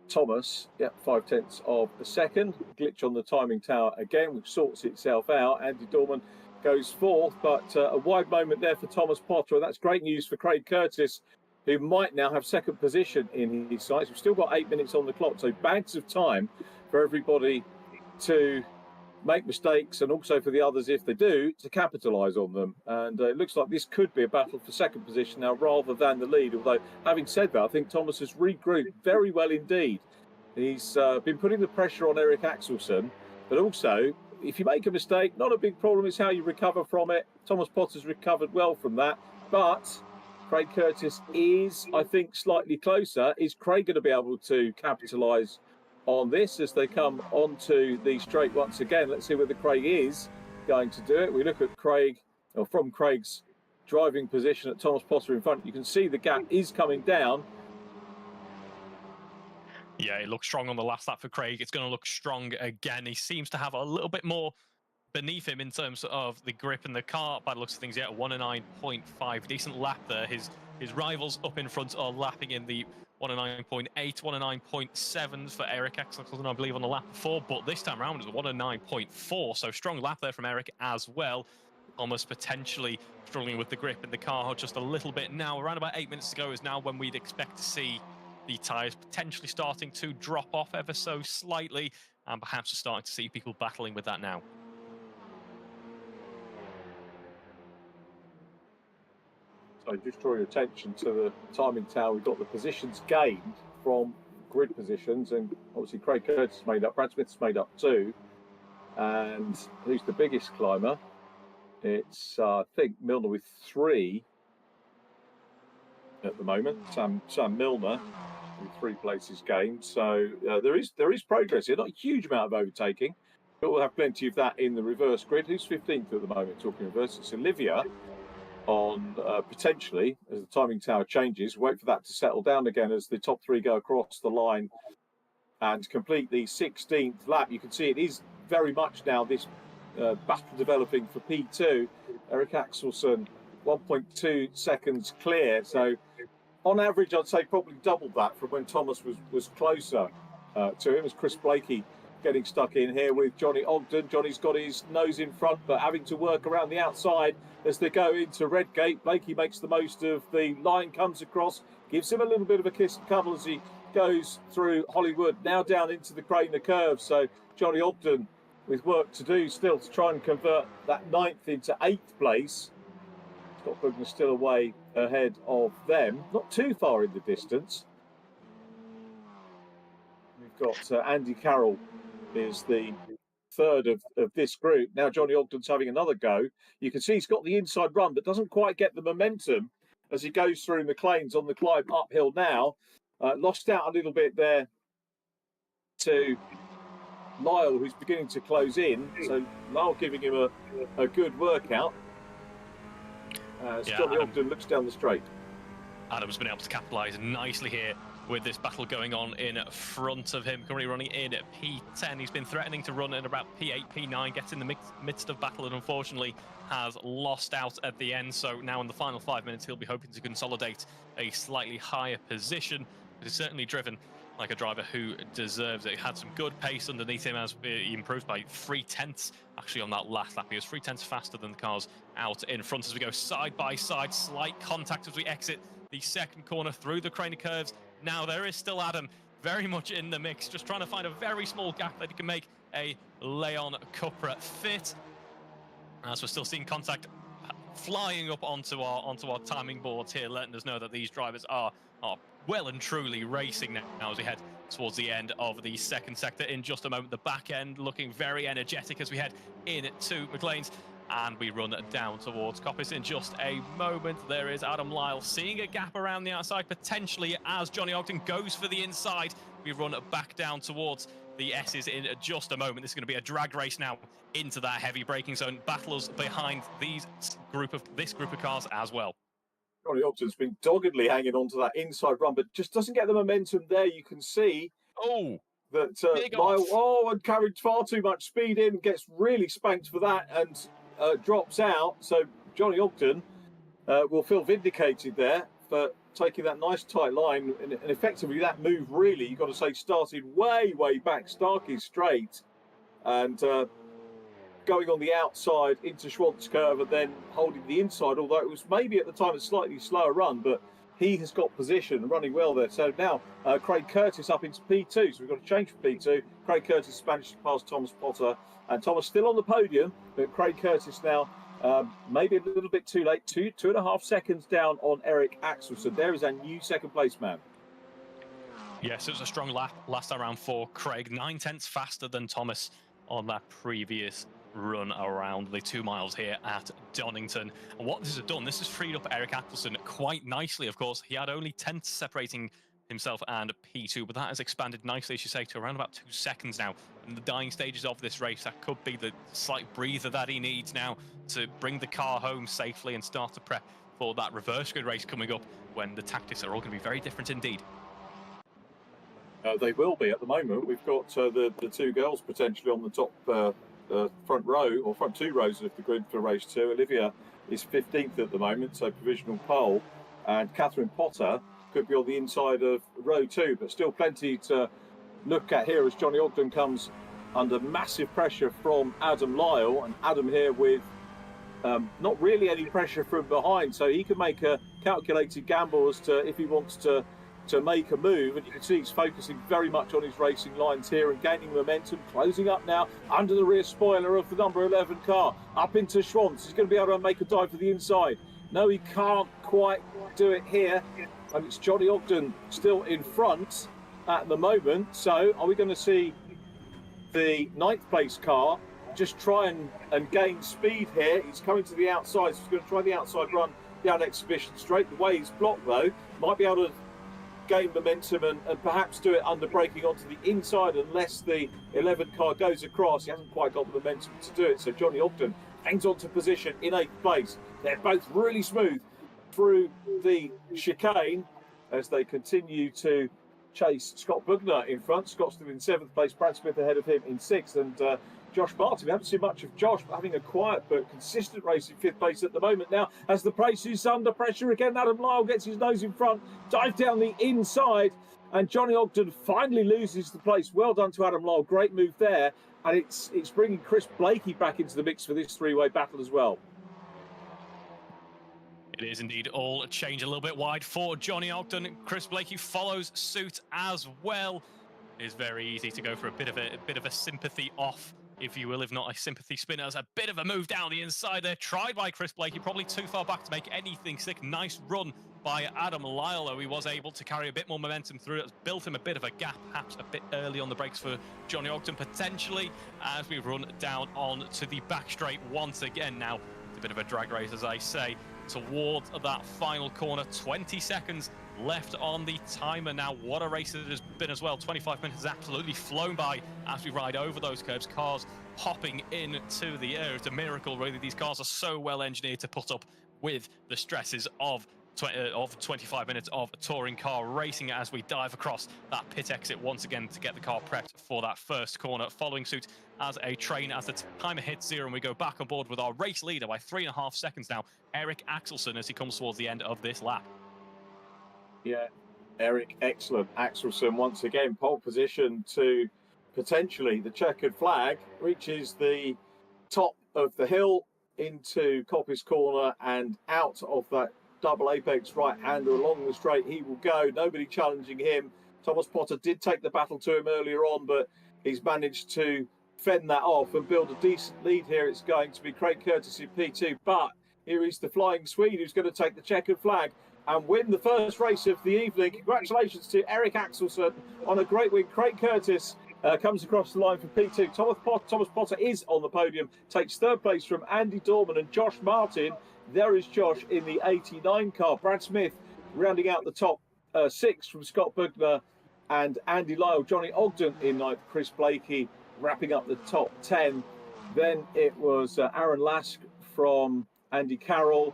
Thomas? Yep, 5 tenths of a second. Glitch on the timing tower again, which sorts itself out. Andy Dorman goes 4th, but a wide moment there for Thomas Potter. That's great news for Craig Curtis, who might now have second position in his sights. We've still got 8 minutes on the clock, so bags of time for everybody to make mistakes, and also for the others, if they do, to capitalise on them. And it looks like this could be a battle for second position now rather than the lead. Although, having said that, I think Thomas has regrouped very well indeed. He's been putting the pressure on Eric Axelsson, but also, if you make a mistake, not a big problem. It's how you recover from it. Thomas Potter's recovered well from that, but Craig Curtis is, I think, slightly closer. Is Craig going to be able to capitalise on this as they come onto the straight once again? Let's see whether Craig is going to do it. We look at Craig, or from Craig's driving position at Thomas Potter in front. You can see the gap is coming down. Yeah, it looked strong on the last lap for Craig. It's going to look strong again. He seems to have a little bit more beneath him in terms of the grip in the car. By the looks of things, yeah, 109.5. Decent lap there. His rivals up in front are lapping in the 109.8, 109.7 for Eric Axelsson, I believe, on the lap before. But this time around, it was 109.4. So strong lap there from Eric as well. Almost potentially struggling with the grip in the car just a little bit now. Around about 8 minutes to go is now when we'd expect to see the tyres potentially starting to drop off ever so slightly, and perhaps we're starting to see people battling with that now. So just draw your attention to the timing tower. We've got the positions gained from grid positions, and obviously Craig Curtis made up, Brad Smith's made up too. And who's the biggest climber? It's I think Milner with 3 at the moment. Sam Milner with 3 places gained. So there is progress here. Not a huge amount of overtaking, but we'll have plenty of that in the reverse grid. Who's 15th at the moment? Talking reverse, it's Olivia on potentially, as the timing tower changes. Wait for that to settle down again as the top 3 go across the line and complete the 16th lap. You can see it is very much now this battle developing for P2. Eric Axelsson 1.2 seconds clear. So on average, I'd say probably double that from when Thomas was closer to him, as Chris Blakey getting stuck in here with Johnny Ogden. Johnny's got his nose in front, but having to work around the outside as they go into Redgate. Blakey makes the most of the line, comes across, gives him a little bit of a kiss and cuddle as he goes through Hollywood, now down into the Craner curve. So Johnny Ogden with work to do still to try and convert that 9th into 8th place. Scott Bugner still away ahead of them, not too far in the distance. We've got Andy Carroll is the 3rd of this group. Now Johnny Ogden's having another go. You can see he's got the inside run, but doesn't quite get the momentum as he goes through McLean's on the climb uphill now. Lost out a little bit there to Lyle, who's beginning to close in. So Lyle giving him a good workout as Johnny Ogden looks down the straight. Adam's been able to capitalise nicely here with this battle going on in front of him. Currently running in at P10. He's been threatening to run in about P8, P9, gets in the midst of battle, and unfortunately has lost out at the end. So now in the final 5 minutes, he'll be hoping to consolidate a slightly higher position. But he's certainly driven like a driver who deserves it. He had some good pace underneath him as he improved by 0.3 actually on that last lap. He was 0.3 faster than the cars out in front as we go side by side. Slight contact as we exit the second corner through the Craner curves. Now there is still Adam very much in the mix, just trying to find a very small gap that he can make a Leon Cupra fit. As we're still seeing contact flying up onto our timing boards here, letting us know that these drivers are well and truly racing now as we head towards the end of the second sector. In just a moment, the back end looking very energetic as we head into McLean's. And we run down towards Coppice in just a moment. There is Adam Lyle seeing a gap around the outside, potentially as Johnny Ogden goes for the inside. We run back down towards the S's in just a moment. This is going to be a drag race now into that heavy braking zone. Battlers behind this group of cars as well. Johnny Ogden's been doggedly hanging on to that inside run, but just doesn't get the momentum there. You can see that Lyle, and carried far too much speed in, gets really spanked for that, and drops out. So Johnny Ogden will feel vindicated there for taking that nice tight line, and effectively that move really, you've got to say, started way back Starkey straight and going on the outside into Schwantz curve and then holding the inside, although it was maybe at the time a slightly slower run, but he has got position and running well there. So now Craig Curtis up into P2. So we've got to change for P2. Craig Curtis managed to pass Thomas Potter. And Thomas still on the podium, but Craig Curtis now maybe a little bit too late. 2.5 seconds down on Eric Axelson. There is a new second place man. Yes, it was a strong lap last time around for Craig. 9/10 faster than Thomas on that previous run around the 2 miles here at Donington. And what this has done, this has freed up Eric Axelson quite nicely. Of course, he had only 10th separating himself and P2, but that has expanded nicely, as you say, to around about 2 seconds now. In the dying stages of this race, that could be the slight breather that he needs now to bring the car home safely and start to prep for that reverse grid race coming up, when the tactics are all going to be very different indeed. They will be at the moment. We've got the 2 girls potentially on the top front row, or front 2 rows of the grid for race 2. Olivia is 15th at the moment, so provisional pole, and Catherine Potter could be on the inside of row 2, but still plenty to look at here as Johnny Ogden comes under massive pressure from Adam Lyle, and Adam here with not really any pressure from behind, so he can make a calculated gamble as to if he wants to make a move. And you can see he's focusing very much on his racing lines here and gaining momentum, closing up now under the rear spoiler of the number 11 car, up into Schwantz. He's going to be able to make a dive for the inside. No, he can't quite do it here, and it's Johnny Ogden still in front at the moment. So are we going to see the 9th place car just try and gain speed here? He's coming to the outside, so he's going to try the outside run down Exhibition Straight. The way he's blocked though, might be able to gain momentum and perhaps do it under braking onto the inside unless the 11 car goes across. He hasn't quite got the momentum to do it, so Johnny Ogden hangs on to position in 8th place. They're both really smooth through the chicane as they continue to chase Scott Bugner in front. Scott's still in 7th place, Brad Smith ahead of him in 6th, and Josh Martin. We haven't seen much of Josh, but having a quiet but consistent race in 5th place at the moment now. As the pace is under pressure again, Adam Lyle gets his nose in front, dive down the inside, and Johnny Ogden finally loses the place. Well done to Adam Lyle, great move there, and it's bringing Chris Blakey back into the mix for this 3-way battle as well. It is indeed all change a little bit wide for Johnny Ogden. Chris Blakey follows suit as well. It is very easy to go for a bit of a sympathy off, if you will, if not a sympathy spin. As a bit of a move down the inside there, tried by Chris Blakey, probably too far back to make anything stick. Nice run by Adam Lyle, though he was able to carry a bit more momentum through it. Built him a bit of a gap, perhaps a bit early on the brakes for Johnny Ogden, potentially, as we run down on to the back straight once again. Now, it's a bit of a drag race, as I say, towards that final corner. 20 seconds left on the timer now. What a race it has been as well. 25 minutes has absolutely flown by as we ride over those curves. Cars popping into the air. It's a miracle, really. These cars are so well engineered to put up with the stresses of 25 minutes of touring car racing as we dive across that pit exit once again to get the car prepped for that first corner. Following suit as a train as the timer hits 0 and we go back on board with our race leader by 3.5 seconds now, Eric Axelson, as he comes towards the end of this lap. Yeah, Eric, excellent. Axelson once again, pole position to potentially the checkered flag, reaches the top of the hill into Coppice Corner and out of that double apex right-hander along the straight he will go. Nobody challenging him. Thomas Potter did take the battle to him earlier on, but he's managed to fend that off and build a decent lead here. It's going to be Craig Curtis in P2, but here is the Flying Swede who's going to take the checkered flag and win the first race of the evening. Congratulations to Eric Axelson on a great win. Craig Curtis comes across the line for P2. Thomas Potter is on the podium, takes 3rd place from Andy Dorman and Josh Martin. There is Josh in the 89 car. Brad Smith rounding out the top 6 from Scott Bugner and Andy Lyle. Johnny Ogden in 9th. Chris Blakey wrapping up the top 10. Then it was Aaron Lask from Andy Carroll.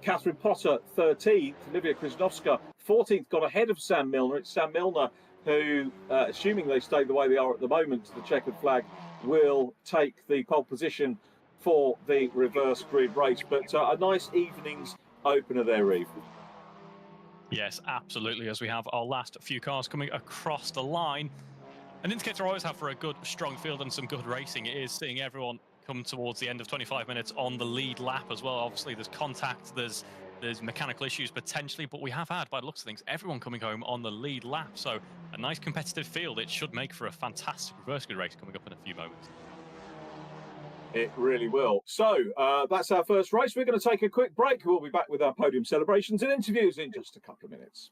Catherine Potter 13th. Olivia Krasnowska 14th, got ahead of Sam Milner. It's Sam Milner who, assuming they stay the way they are at the moment, the checkered flag, will take the pole position for the reverse grid race. But a nice evening's opener there, Eve. Yes, absolutely, as we have our last few cars coming across the line. An indicator I always have for a good, strong field and some good racing is seeing everyone come towards the end of 25 minutes on the lead lap as well. Obviously, there's contact, there's there's mechanical issues potentially, but we have had, by the looks of things, everyone coming home on the lead lap. So a nice competitive field. It should make for a fantastic reverse grid race coming up in a few moments. It really will. So that's our first race. We're going to take a quick break. We'll be back with our podium celebrations and interviews in just a couple of minutes.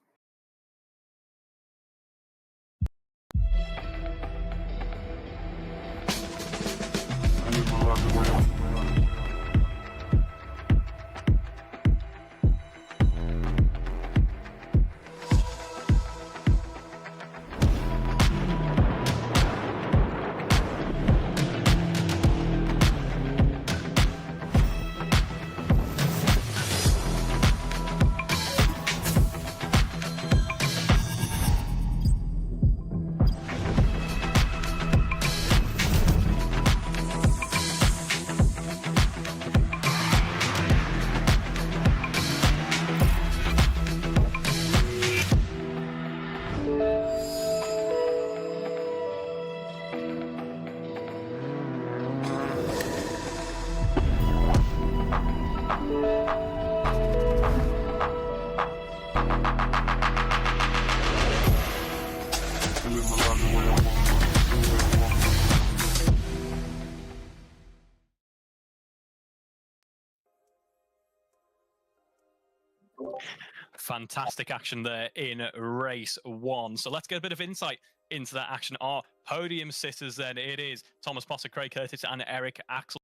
Fantastic action there in race 1. So let's get a bit of insight into that action. Our podium sitters then, it is Thomas Potter, Craig Curtis and Eric Axel.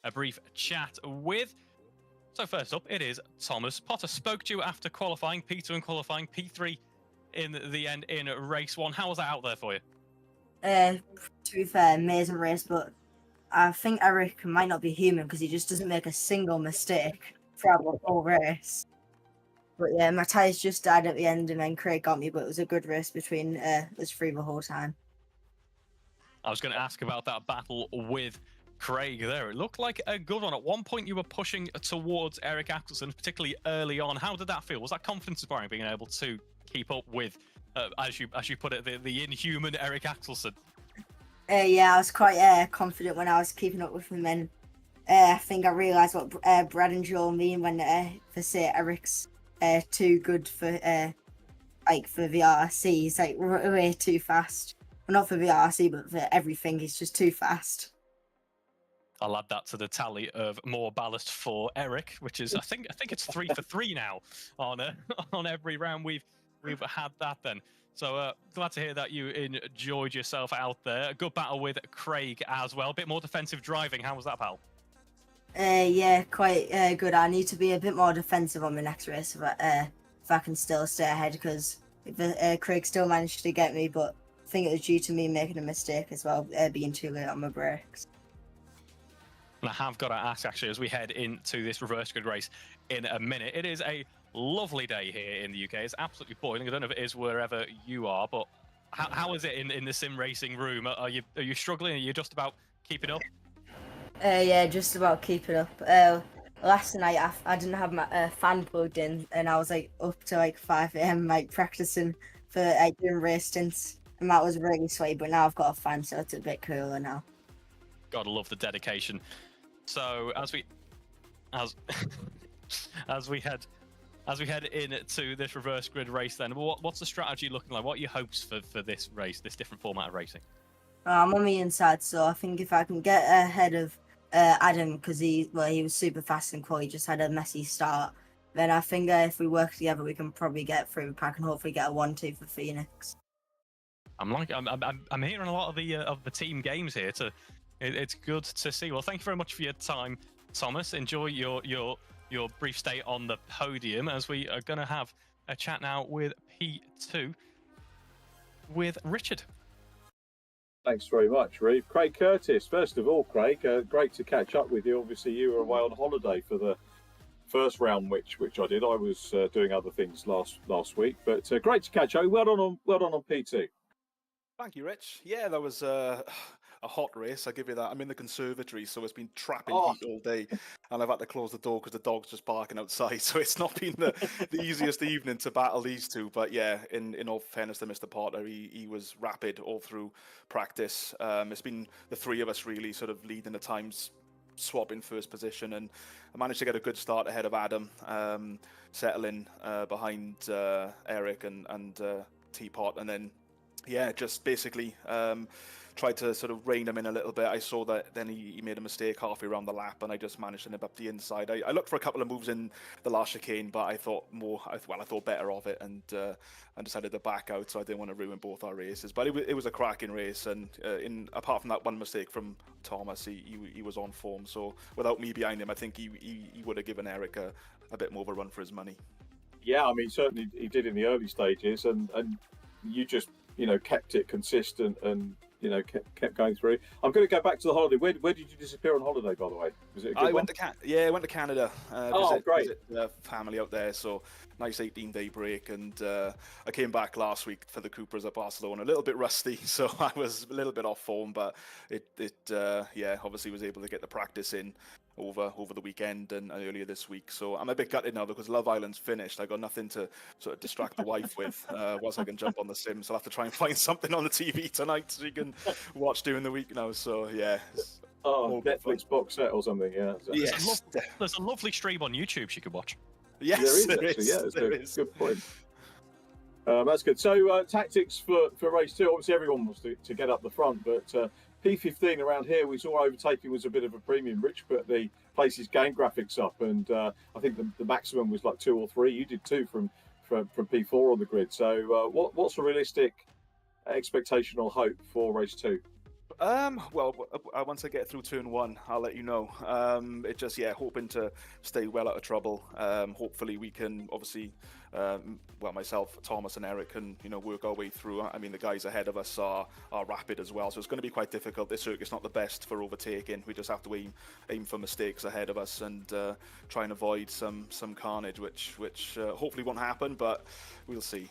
A brief chat with. So first up, it is Thomas Potter. Spoke to you after qualifying, P2 in qualifying, P3 in the end in race 1. How was that out there for you? To be fair, amazing race, but I think Eric might not be human because he just doesn't make a single mistake throughout the whole race. But yeah, my tyres just died at the end and then Craig got me, but it was a good race between us three the whole time. I was going to ask about that battle with Craig there. It looked like a good one. At one point you were pushing towards Eric Axelson, particularly early on. How did that feel? Was that confidence inspiring, being able to keep up with, as you put it, the inhuman Eric Axelson? Yeah, I was quite confident when I was keeping up with him, and I think I realised what Brad and Joel mean when they say Eric's too good for for VRRC. He's like way too fast. Well, not for VRRC, but for everything. He's just too fast. I'll add that to the tally of more ballast for Eric, which is I think it's 3 for 3 now on on every round we've had that then. So glad to hear that you enjoyed yourself out there. A good battle with Craig as well. A bit more defensive driving. How was that, pal? Yeah, quite good. I need to be a bit more defensive on my next race if I can still stay ahead, because Craig still managed to get me, but I think it was due to me making a mistake as well, being too late on my brakes. And I have got to ask, actually, as we head into this reverse grid race in a minute, it is a lovely day here in the UK. It's absolutely boiling. I don't know if it is wherever you are, but how is it in the sim racing room? Are you struggling? Are you just about keeping up? Yeah, just about keeping up. Last night I didn't have my fan plugged in, and I was like up to like 5 AM like practicing for doing race stints, and that was really sweaty. But now I've got a fan, so it's a bit cooler now. Gotta love the dedication. So as we head into this reverse grid race, then what's the strategy looking like? What are your hopes for this race, this different format of racing? I'm on the inside, so I think if I can get ahead of Adam, because he was super fast and cool, he just had a messy start, then I think if we work together, we can probably get through. I can hopefully get a 1-2 for Phoenix. I'm hearing a lot of the team games here. It's good to see. Well, thank you very much for your time, Thomas. Enjoy your brief stay on the podium, as we are going to have a chat now with P2 with Richard. Thanks very much, Reeve. Craig Curtis, first of all, Craig, great to catch up with you. Obviously, you were away on holiday for the first round, which I did. I was doing other things last week, but great to catch up. Well done on P2. Thank you, Rich. Yeah, that was a hot race, I'll give you that. I'm in the conservatory, so it's been trapping heat all day, and I've had to close the door because the dog's just barking outside, so it's not been the easiest evening to battle these two. But yeah, in all fairness to Mr. Potter, he was rapid all through practice. It's been the three of us really sort of leading the times swap in first position, and I managed to get a good start ahead of Adam, settling behind Eric and Teapot, and then just basically tried to sort of rein him in a little bit. I saw that then he made a mistake halfway around the lap, and I just managed to nip up the inside. I looked for a couple of moves in the last chicane, but I thought better of it, and decided to back out, so I didn't want to ruin both our races. But it was a cracking race, and apart from that one mistake from Thomas, he was on form. So without me behind him, I think he would have given Eric a bit more of a run for his money. Yeah, I mean, certainly he did in the early stages, and you just kept it consistent and kept going through. I'm going to go back to the holiday. Where did you disappear on holiday, by the way? Was it a good I went to Canada. Great. Visit family out there. So nice 18-day break, and I came back last week for the Cupras at Barcelona. A little bit rusty, so I was a little bit off form, but it obviously was able to get the practice in over the weekend and earlier this week. So I'm a bit gutted now because Love Island's finished. I got nothing to sort of distract the wife with whilst I can jump on the Sims. So I'll have to try and find something on the TV tonight so you can watch during the week now. So yeah. Netflix box set or something. Yeah. Yes. There's a lovely stream on YouTube she could watch. Yes, there is. Yeah, that's a good point. That's good. So tactics for race 2. Obviously, everyone wants to get up the front, but P15 around here, we saw overtaking was a bit of a premium. Rich put the places game graphics up, and I think the maximum was like 2 or 3. You did 2 from P4 on the grid. So what's a realistic expectation or hope for race 2? Well, once I get through turn 1, I'll let you know. Hoping to stay well out of trouble. Hopefully we can obviously, myself, Thomas and Eric can, work our way through. I mean, the guys ahead of us are rapid as well, so it's going to be quite difficult. This circuit's not the best for overtaking. We just have to aim for mistakes ahead of us and try and avoid some carnage, which hopefully won't happen, but we'll see.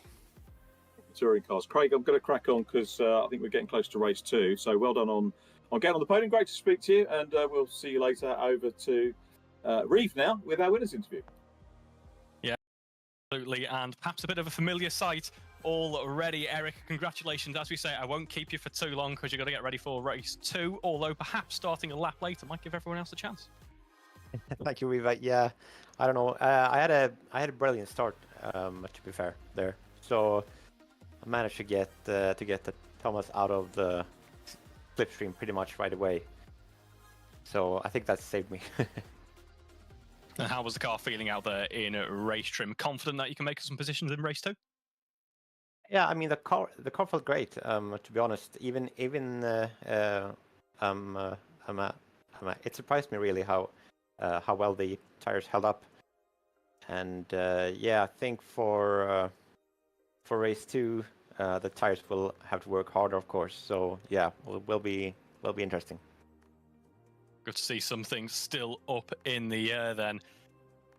Touring cars. Craig, I'm going to crack on because I think we're getting close to race 2. So well done on getting on the podium. Great to speak to you, and we'll see you later. Over to Reeve now with our winners interview. Yeah, absolutely, and perhaps a bit of a familiar sight already. Eric, congratulations. As we say, I won't keep you for too long because you've got to get ready for race 2, although perhaps starting a lap later might give everyone else a chance. Thank you, Reeve. Yeah, I don't know. I had a brilliant start, to be fair, there. So I managed to get the Thomas out of the slipstream pretty much right away. So I think that saved me. And how was the car feeling out there in race trim? Confident that you can make some positions in race 2? Yeah, I mean the car felt great. To be honest, even it surprised me really how well the tires held up. And I think for race 2, the tires will have to work harder, of course. So yeah, will be interesting. Good to see some things still up in the air then.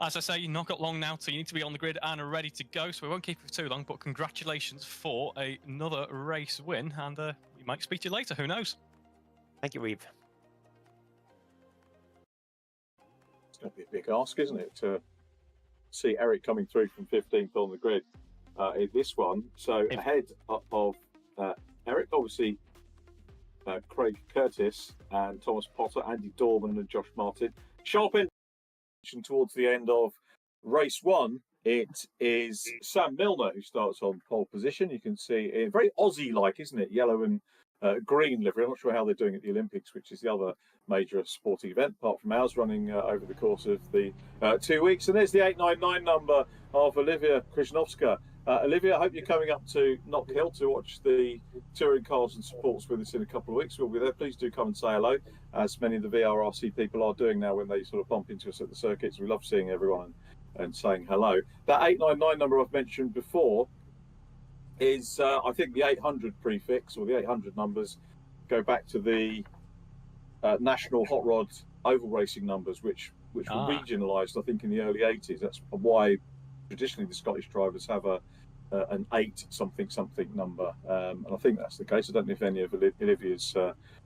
As I say, you've not got long now, so you need to be on the grid and ready to go. So we won't keep you for too long, but congratulations for another race win, and we might speak to you later. Who knows? Thank you, Reeve. It's going to be a big ask, isn't it, to see Eric coming through from 15th on the grid in this one. So ahead of Eric, obviously Craig Curtis and Thomas Potter, Andy Dorman and Josh Martin. Sharp end towards the end of race 1. It is Sam Milner who starts on pole position. You can see it very Aussie-like, isn't it? Yellow and green livery. I'm not sure how they're doing at the Olympics, which is the other major sporting event, apart from ours, running over the course of the 2 weeks. And there's the 899 number of Olivia Krishnovska. Olivia, I hope you're coming up to Knock Hill to watch the Touring Cars and Sports with us in a couple of weeks. We'll be there. Please do come and say hello, as many of the VRRC people are doing now when they sort of bump into us at the circuits. We love seeing everyone and saying hello. That 899 number I've mentioned before is, I think, the 800 prefix, or the 800 numbers go back to the national hot rod oval racing numbers, which were regionalised, I think, in the early 80s. That's why traditionally the Scottish drivers have an 8 something number, and I think that's the case. I don't know if any of Olivia's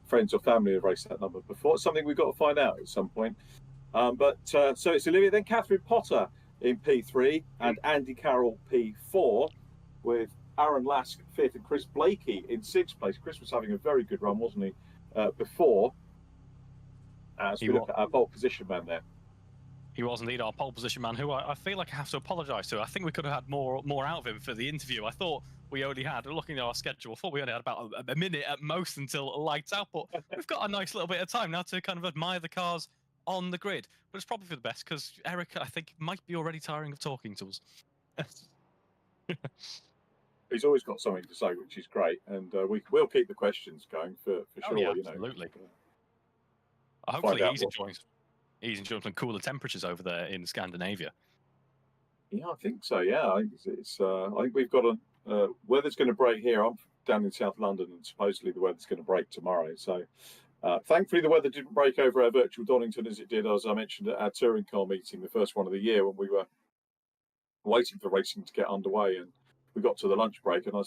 friends or family have raced that number before. It's something we've got to find out at some point. So it's Olivia, then Catherine Potter in P3 and Andy Carroll P4, with Aaron Lask 5th and Chris Blakey in 6th place. Chris was having a very good run, wasn't he, before? as we look at our pole position man there. He was indeed our pole position man, who I feel like I have to apologise to. I think we could have had more out of him for the interview. I thought we only had, looking at our schedule, I thought we only had about a minute at most until lights out, but we've got a nice little bit of time now to kind of admire the cars on the grid. But it's probably for the best, because Eric, I think, might be already tiring of talking to us. He's always got something to say, which is great, and we'll keep the questions going for sure. Yeah, you know, absolutely. Hopefully he's enjoying some cooler temperatures over there in Scandinavia. Yeah, I think so. Yeah, I think we've got a weather's going to break here. I'm down in South London, and supposedly the weather's going to break tomorrow. So, thankfully, the weather didn't break over our virtual Donington as it did, as I mentioned, at our touring car meeting, the first one of the year, when we were waiting for racing to get underway, and we got to the lunch break, and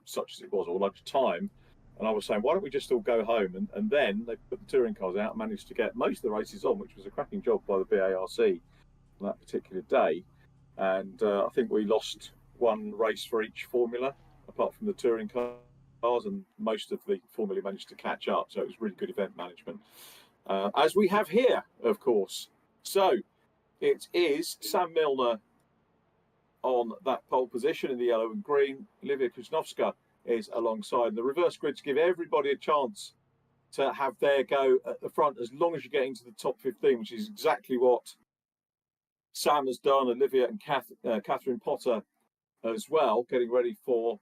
such as it was, or lunch time. And I was saying, why don't we just all go home? And then they put the touring cars out and managed to get most of the races on, which was a cracking job by the VRRC on that particular day. And I think we lost one race for each formula, apart from the touring cars, and most of the formula managed to catch up. So it was really good event management, as we have here, of course. So it is Sam Milner on that pole position in the yellow and green. Olivia Krasnowska is alongside. The reverse grids give everybody a chance to have their go at the front, as long as you get into the top 15, which is exactly what Sam has done. Olivia and Catherine Potter as well, getting ready for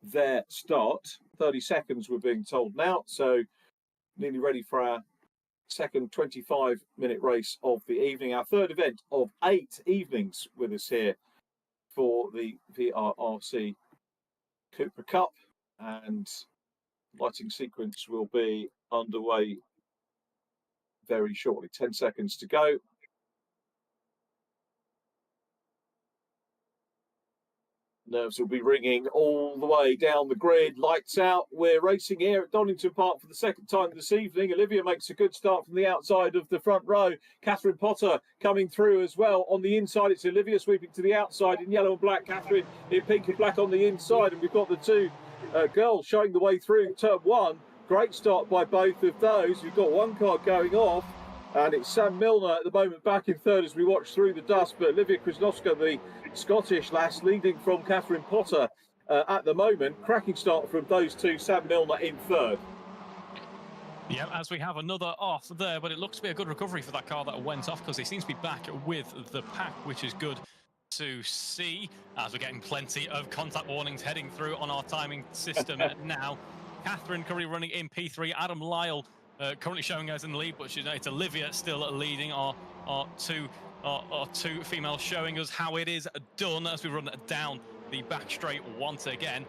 their start. 30 seconds we're being told now, so nearly ready for our second 25-minute race of the evening, our third event of 8 evenings with us here for the VRRC Cupra Cup, and lighting sequence will be underway very shortly. 10 seconds to go. Nerves will be ringing all the way down the grid. Lights out. We're racing here at Donington Park for the second time this evening. Olivia makes a good start from the outside of the front row. Catherine Potter coming through as well on the inside. It's Olivia sweeping to the outside in yellow and black. Catherine in pink and black on the inside. And we've got the two girls showing the way through turn one. Great start by both of those. We've got one car going off, and it's Sam Milner at the moment back in third as we watch through the dust. But Olivia Krasnowska, the Scottish lass, leading from Catherine Potter at the moment. Cracking start from those two. Sam Milner in third. Yeah, as we have another off there, but it looks to be a good recovery for that car that went off, because he seems to be back with the pack, which is good to see, as we're getting plenty of contact warnings heading through on our timing system now. Catherine currently running in P3. Adam Lyle currently showing us in the lead, but it's Olivia still leading. Our two females showing us how it is done as we run down the back straight once again.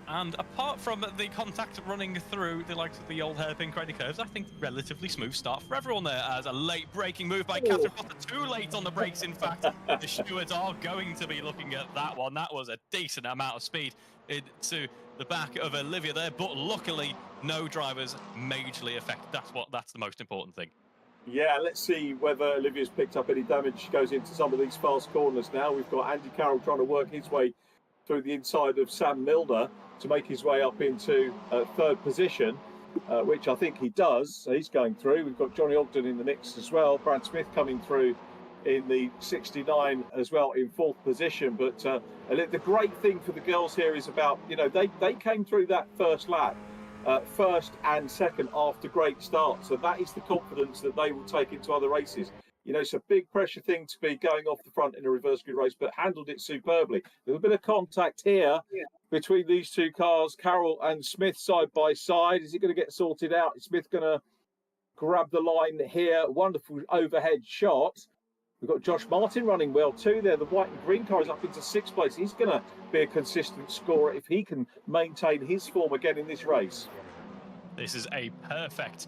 And apart from the contact running through the likes of the old hairpin credit curves, I think relatively smooth start for everyone there, as a late braking move by Catherine Potter. Too late on the brakes, in fact. The stewards are going to be looking at that one. That was a decent amount of speed into the back of Olivia there, but luckily no drivers majorly affected. That's the most important thing. Yeah, let's see whether Olivia's picked up any damage. She goes into some of these fast corners now. We've got Andy Carroll trying to work his way through the inside of Sam Milner to make his way up into third position, which I think he does. So he's going through. We've got Johnny Ogden in the mix as well. Brad Smith coming through in the 69 as well in fourth position. But the great thing for the girls here is about, they came through that first lap first and second after great starts. So that is the confidence that they will take into other races. It's a big pressure thing to be going off the front in a reverse grid race, but handled it superbly. A little bit of contact here between these two cars, Carroll and Smith side by side. Is it going to get sorted out? Is Smith going to grab the line here? Wonderful overhead shot. We've got Josh Martin running well too there. The white and green car is up into sixth place. He's going to be a consistent scorer if he can maintain his form again in this race. This is a perfect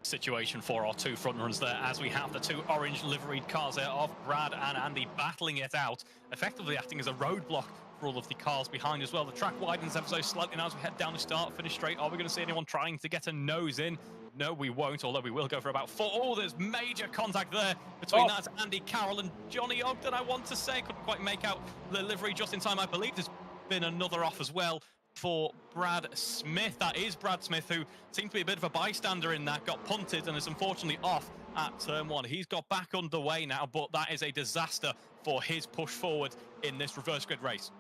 situation for our two front runners there, as we have the two orange liveried cars there of Brad and Andy battling it out, effectively acting as a roadblock for all of the cars behind as well. The track widens ever so slightly now as we head down the start, finish straight. Are we going to see anyone trying to get a nose in? No, we won't, although we will go for about 4. Oh, there's major contact there between that Andy Carroll and Johnny Ogden, I want to say. Couldn't quite make out the livery just in time. I believe there's been another off as well. for Brad Smith. That is Brad Smith, who seemed to be a bit of a bystander in that, got punted and is unfortunately off at turn 1. He's got back underway now, but that is a disaster for his push forward in this reverse grid race.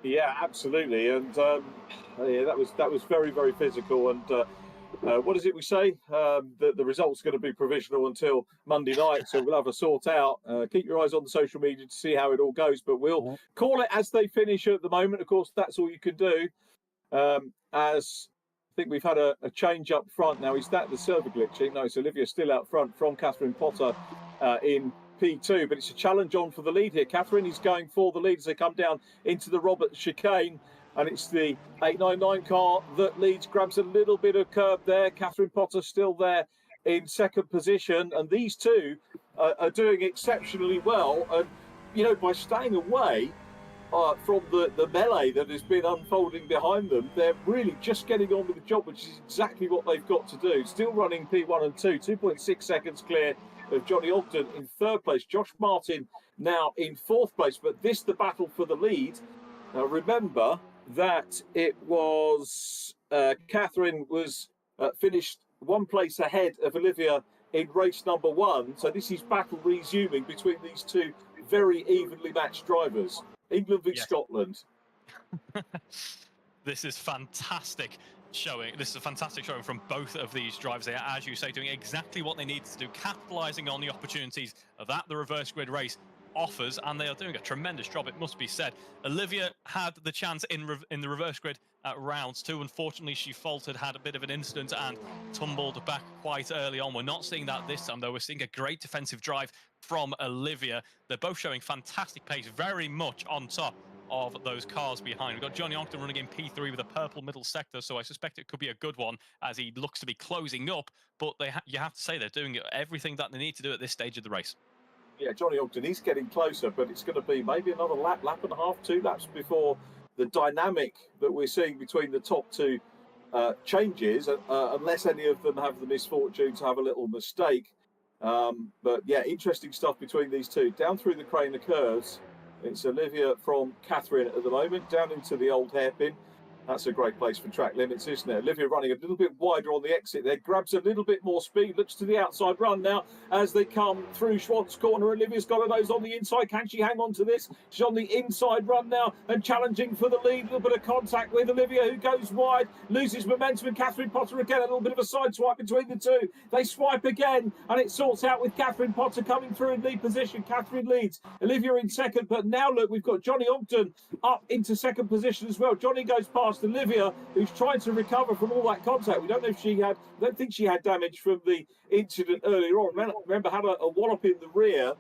Yeah, absolutely, and yeah, that was very, very physical. And what is it we say? The result's going to be provisional until Monday night, so we'll have a sort out. Keep your eyes on the social media to see how it all goes, but we'll call it as they finish at the moment. Of course, that's all you can do. As I think we've had a change up front now. Is that the server glitching? No, it's Olivia still out front from Catherine Potter in P2, but it's a challenge on for the lead here. Catherine is going for the lead as they come down into the Robert chicane, and it's the 899 car that leads, grabs a little bit of curb there. Catherine Potter still there in second position, and these two are doing exceptionally well. And, you know, by staying away from the melee that has been unfolding behind them, they're really just getting on with the job, which is exactly what they've got to do. Still running P1 and 2, 2.6 seconds clear of Johnny Ogden in third place. Josh Martin now in fourth place, but this the battle for the lead. Now remember that it was Catherine was finished one place ahead of Olivia in race number 1, so this is battle resuming between these two very evenly matched drivers. England v Scotland. This is fantastic showing. This is a fantastic showing from both of these drivers. They are, as you say, doing exactly what they need to do, capitalising on the opportunities that the reverse grid race offers, and they are doing a tremendous job, it must be said. Olivia had the chance in the reverse grid at rounds 2. Unfortunately, she faltered, had a bit of an incident, and tumbled back quite early on. We're not seeing that this time, though. We're seeing a great defensive drive from Olivia. They're both showing fantastic pace, very much on top of those cars behind. We've got Johnny Ogden running in P3 with a purple middle sector, so I suspect it could be a good one as he looks to be closing up, but you have to say they're doing everything that they need to do at this stage of the race. Yeah, Johnny Ogden, he's getting closer, but it's going to be maybe another lap and a half, 2 laps before the dynamic that we're seeing between the top two changes, unless any of them have the misfortune to have a little mistake. But yeah, interesting stuff between these two. Down through the crane of curves, it's Olivia from Catherine at the moment, down into the old hairpin. That's a great place for track limits, isn't it? Olivia running a little bit wider on the exit there, grabs a little bit more speed, looks to the outside run now as they come through Schwartz corner. Olivia's got her nose on the inside. Can she hang on to this? She's on the inside run now and challenging for the lead. A little bit of contact with Olivia, who goes wide, loses momentum, and Catherine Potter again, a little bit of a side swipe between the two. They swipe again, and it sorts out with Catherine Potter coming through in lead position. Catherine leads, Olivia in second, but now look, we've got Johnny Ogden up into second position as well. Johnny goes past Olivia, who's trying to recover from all that contact. We don't know if she had, I don't think she had damage from the incident earlier on. Remember, had a wallop in the rear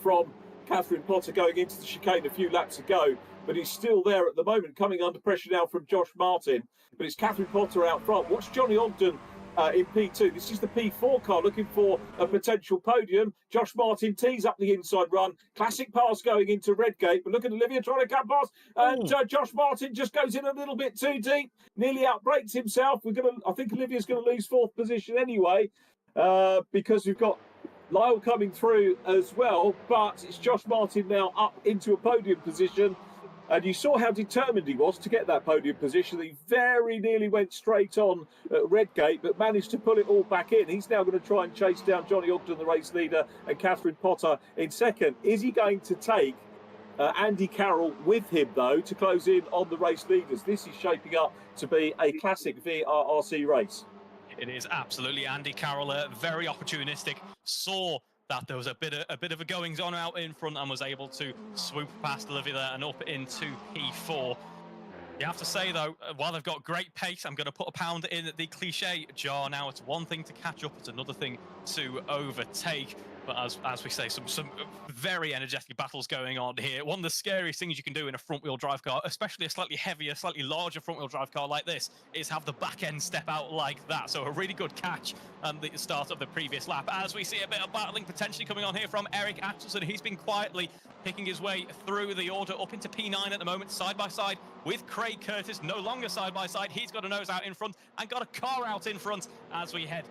from Catherine Potter going into the chicane a few laps ago, but he's still there at the moment, coming under pressure now from Josh Martin. But it's Catherine Potter out front. Watch Johnny Ogden in P2. This is the P4 car looking for a potential podium. Josh Martin tees up the inside run. Classic pass going into Redgate. But look at Olivia trying to come past. And Josh Martin just goes in a little bit too deep. Nearly outbrakes himself. I think Olivia's going to lose fourth position anyway, because we've got Lyle coming through as well. But it's Josh Martin now up into a podium position. And you saw how determined he was to get that podium position. He very nearly went straight on at Redgate, but managed to pull it all back in. He's now going to try and chase down Johnny Ogden, the race leader, and Catherine Potter in second. Is he going to take Andy Carroll with him, though, to close in on the race leaders? This is shaping up to be a classic VRRC race. It is absolutely. Andy Carroll, very opportunistic, saw that there was a bit of a goings on out in front and was able to swoop past Olivia there and up into P4. You have to say, though, while they've got great pace, I'm going to put a pound in the cliche jar now. It's one thing to catch up, it's another thing to overtake. But as we say, some very energetic battles going on here. One of the scariest things you can do in a front-wheel drive car, especially a slightly heavier, slightly larger front-wheel drive car like this, is have the back end step out like that. So a really good catch at the start of the previous lap. As we see a bit of battling potentially coming on here from Eric Axelson. He's been quietly picking his way through the order up into P9 at the moment, side by side with Craig Curtis. No longer side by side. He's got a nose out in front and got a car out in front as we head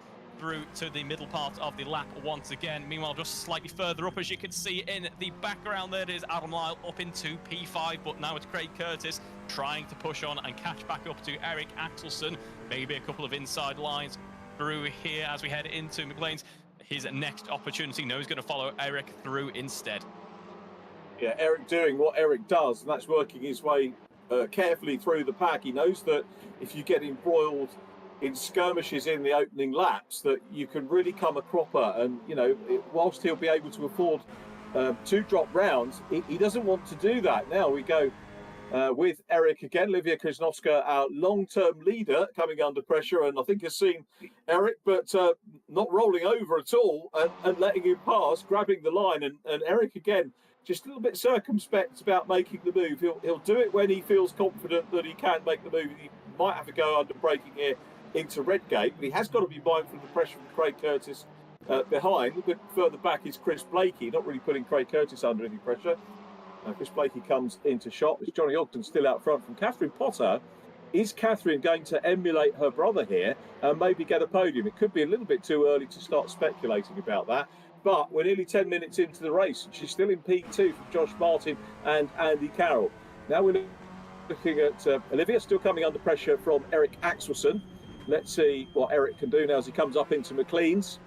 through to the middle part of the lap once again. Meanwhile, just slightly further up, as you can see in the background, there is Adam Lyle up into P5, but now it's Craig Curtis trying to push on and catch back up to Eric Axelson. Maybe a couple of inside lines through here as we head into McLean's. His next opportunity. No, he's going to follow Eric through instead. Yeah, Eric doing what Eric does, and that's working his way carefully through the pack. He knows that if you get embroiled in skirmishes in the opening laps, that you can really come a cropper. And, you know, whilst he'll be able to afford 2 drop rounds, he doesn't want to do that. Now we go with Eric again. Livia Krasnowska, our long-term leader, coming under pressure, and I think has seen Eric, but not rolling over at all and letting him pass, grabbing the line. And Eric, again, just a little bit circumspect about making the move. He'll do it when he feels confident that he can make the move. He might have to go under braking here into Redgate, but he has got to be mindful of the pressure from Craig Curtis behind. A bit further back is Chris Blakey, not really putting Craig Curtis under any pressure. Chris Blakey comes into shot. It's Johnny Ogden still out front from Catherine Potter. Is Catherine going to emulate her brother here and maybe get a podium? It could be a little bit too early to start speculating about that. But we're nearly 10 minutes into the race, and she's still in P2 from Josh Martin and Andy Carroll. Now we're looking at Olivia, still coming under pressure from Eric Axelson. Let's see what Eric can do now as he comes up into McLean's.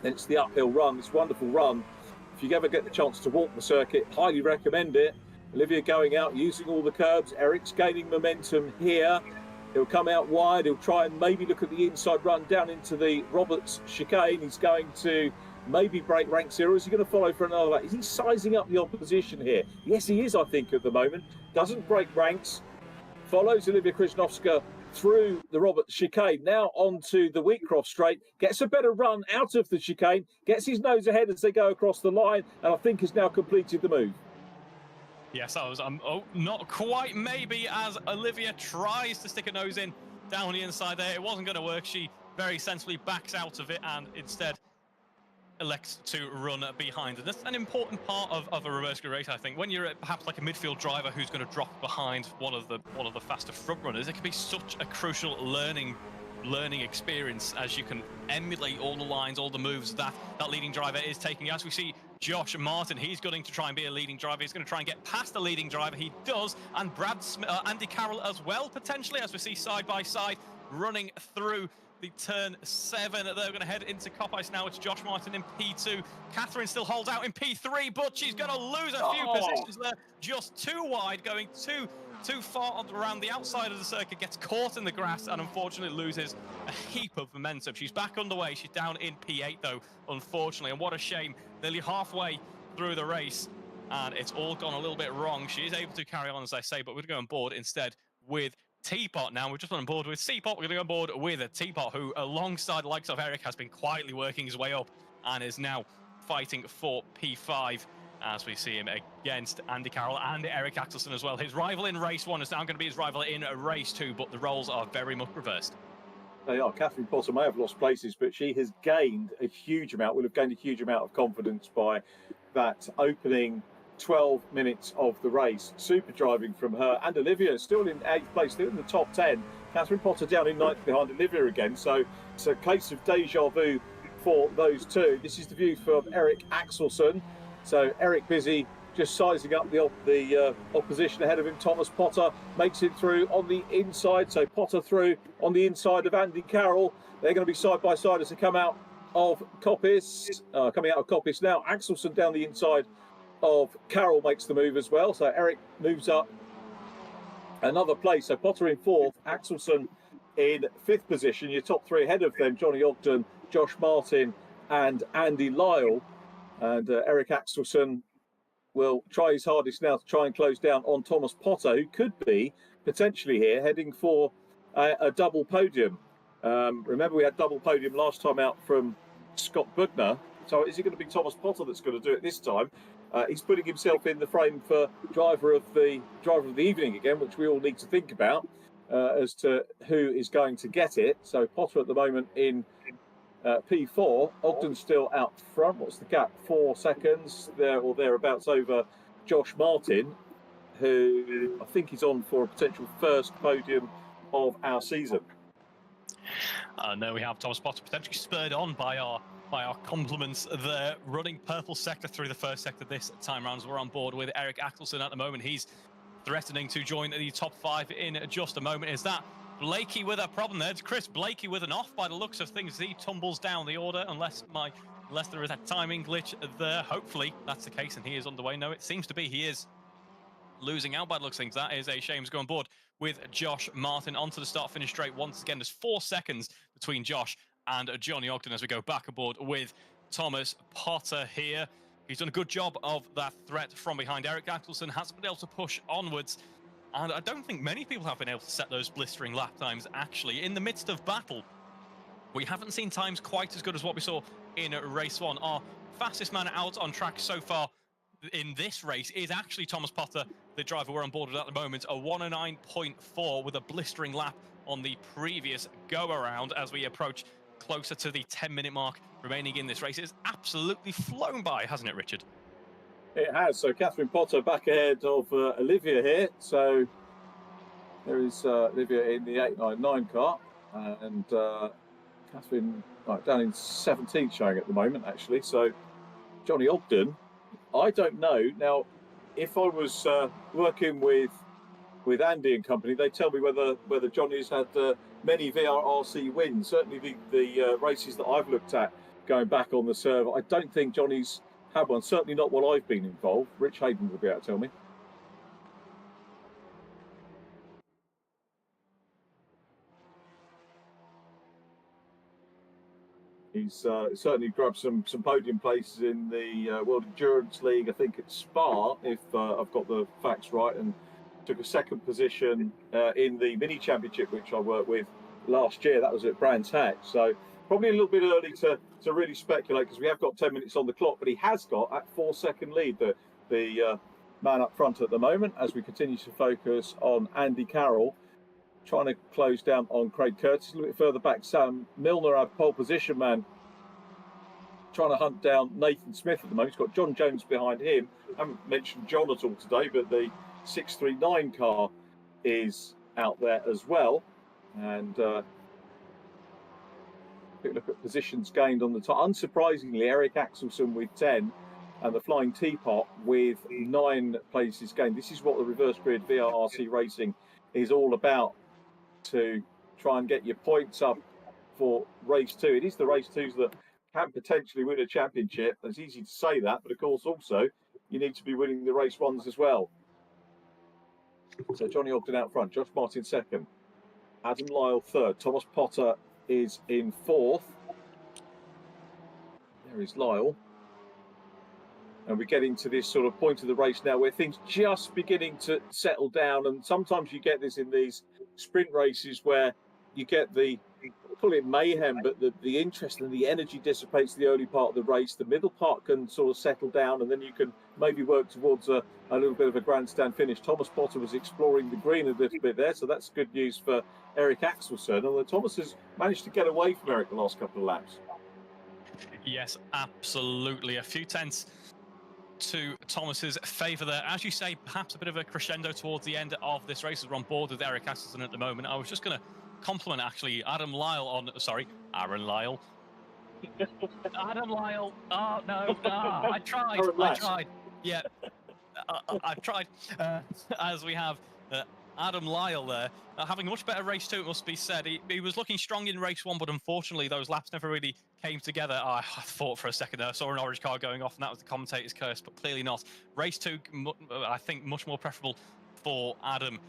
Then it's the uphill run, this wonderful run. If you ever get the chance to walk the circuit, highly recommend it. Olivia going out, using all the curbs. Eric's gaining momentum here. He'll come out wide. He'll try and maybe look at the inside run down into the Roberts chicane. He's going to maybe break ranks here, or is he going to follow for another lap? Is he sizing up the opposition here? Yes, he is, I think, at the moment. Doesn't break ranks. Follows Olivia Krasnowska through the Roberts chicane, now onto the Wheatcroft straight, gets a better run out of the chicane, gets his nose ahead as they go across the line, and I think has now completed the move. Yes, I was not quite maybe, as Olivia tries to stick a nose in down the inside there. It wasn't going to work. She very sensibly backs out of it and instead elects to run behind. And that's an important part of a reverse grid race, I think. When you're perhaps like a midfield driver who's going to drop behind one of the faster front runners, it can be such a crucial learning experience as you can emulate all the lines, all the moves that leading driver is taking. As we see Josh Martin, he's going to try and be a leading driver. He's going to try and get past the leading driver. He does, and Andy Carroll as well, potentially, as we see side by side running through the turn 7. They're going to head into Cop Ice now. It's Josh Martin in P2. Catherine still holds out in P3, but she's going to lose a few positions there. Just too wide, going too far around the outside of the circuit, gets caught in the grass and unfortunately loses a heap of momentum. She's back underway. She's down in P8 though, unfortunately, and what a shame. Nearly halfway through the race and it's all gone a little bit wrong. She is able to carry on, as I say, but we're going to go on board instead with Teapot now. We're just on board with Seapot. We're going to go on board with a Teapot who, alongside the likes of Eric, has been quietly working his way up and is now fighting for P5 as we see him against Andy Carroll and Eric Axelson as well. His rival in race 1 is now going to be his rival in race 2, but the roles are very much reversed. They are. Catherine Potter may have lost places, but she has gained a huge amount, will have gained a huge amount of confidence by that opening 12 minutes of the race. Super driving from her, and Olivia still in 8th place, still in the top 10. Catherine Potter down in 9th behind Olivia again, so it's a case of deja vu for those two. This is the view from Eric Axelson. So Eric busy just sizing up the opposition ahead of him. Thomas Potter makes it through on the inside, so Potter through on the inside of Andy Carroll. They're going to be side by side as they come out of Coppice. Coming out of Coppice now, Axelson down the inside of Carroll makes the move as well. So Eric moves up another place. So Potter in 4th, Axelson in 5th position. Your top 3 ahead of them, Johnny Ogden, Josh Martin and Andy Lyle. And Eric Axelson will try his hardest now to try and close down on Thomas Potter, who could be potentially here heading for a double podium. Remember, we had double podium last time out from Scott Bugner. So is it going to be Thomas Potter that's going to do it this time? He's putting himself in the frame for driver of the evening again, which we all need to think about as to who is going to get it. So Potter at the moment in P4, Ogden still out front. What's the gap? 4 seconds there or thereabouts over Josh Martin, who I think is on for a potential first podium of our season. No, we have Thomas Potter potentially spurred on by our compliments there, running purple sector through the first sector this time round. We're on board with Eric Axelsen at the moment. He's threatening to join the top 5 in just a moment. Is that Blakey with a problem there? It's Chris Blakey with an off by the looks of things. He tumbles down the order unless there is a timing glitch there. Hopefully that's the case and he is underway. No, it seems to be. He is losing out by the looks of things. That is a shame. He's going board with Josh Martin onto the start finish straight once again. There's 4 seconds between Josh and Johnny Ogden as we go back aboard with Thomas Potter here. He's done a good job of that threat from behind. Eric Axelsen hasn't been able to push onwards, and I don't think many people have been able to set those blistering lap times actually in the midst of battle. We haven't seen times quite as good as what we saw in race 1. Our fastest man out on track so far in this race is actually Thomas Potter, the driver we're on board with at the moment, a 109.4 with a blistering lap on the previous go-around as we approach closer to the 10-minute mark remaining in this race. It's absolutely flown by, hasn't it, Richard? It has. So Catherine Potter back ahead of Olivia here. So there is Olivia in the 899 car, and Catherine down in 17th showing at the moment, actually. So Johnny Ogden, I don't know. Now, if I was working with Andy and company, they tell me whether Johnny's had many VRRC wins. Certainly the races that I've looked at going back on the server, I don't think Johnny's had one. Certainly not while I've been involved. Rich Hayden will be able to tell me. He's certainly grabbed some podium places in the World Endurance League, I think at Spa, if I've got the facts right, and took a 2nd position in the Mini Championship, which I worked with last year. That was at Brands Hatch. So probably a little bit early to really speculate, because we have got 10 minutes on the clock, but he has got that 4-second lead, the man up front at the moment, as we continue to focus on Andy Carroll, trying to close down on Craig Curtis. A little bit further back, Sam Milner, our pole position man, trying to hunt down Nathan Smith at the moment. He's got John Jones behind him. I haven't mentioned John at all today, but the 639 car is out there as well. And quick look at positions gained on the top. Unsurprisingly, Eric Axelsen with 10 and the Flying Teapot with 9 places gained. This is what the reverse grid VRRC racing is all about, to try and get your points up for race 2. It is the race 2s that can potentially win a championship. It's easy to say that, but of course also you need to be winning the race 1s as well. So Johnny Ogden out front, Josh Martin 2nd, Adam Lyle 3rd, Thomas Potter is in 4th. There is Lyle. And we get into this sort of point of the race now where things just beginning to settle down. And sometimes you get this in these sprint races where you get the, call it mayhem, but the interest and the energy dissipates the early part of the race. The middle part can sort of settle down, and then you can maybe work towards a little bit of a grandstand finish. Thomas Potter was exploring the green a little bit there, so that's good news for Eric Axelsen. Although Thomas has managed to get away from Eric the last couple of laps. Yes, absolutely. A few tenths to Thomas's favour there. As you say, perhaps a bit of a crescendo towards the end of this race as we're on board with Eric Axelsen at the moment. I was just going to compliment actually Aaron Lyle. Adam Lyle. Oh, no. I tried. Yeah, I've tried. As we have Adam Lyle there, having a much better race 2, it must be said. He was looking strong in race 1, but unfortunately those laps never really came together. I thought for a second there, I saw an orange car going off, and that was the commentator's curse, but clearly not. Race 2, I think, much more preferable for Adam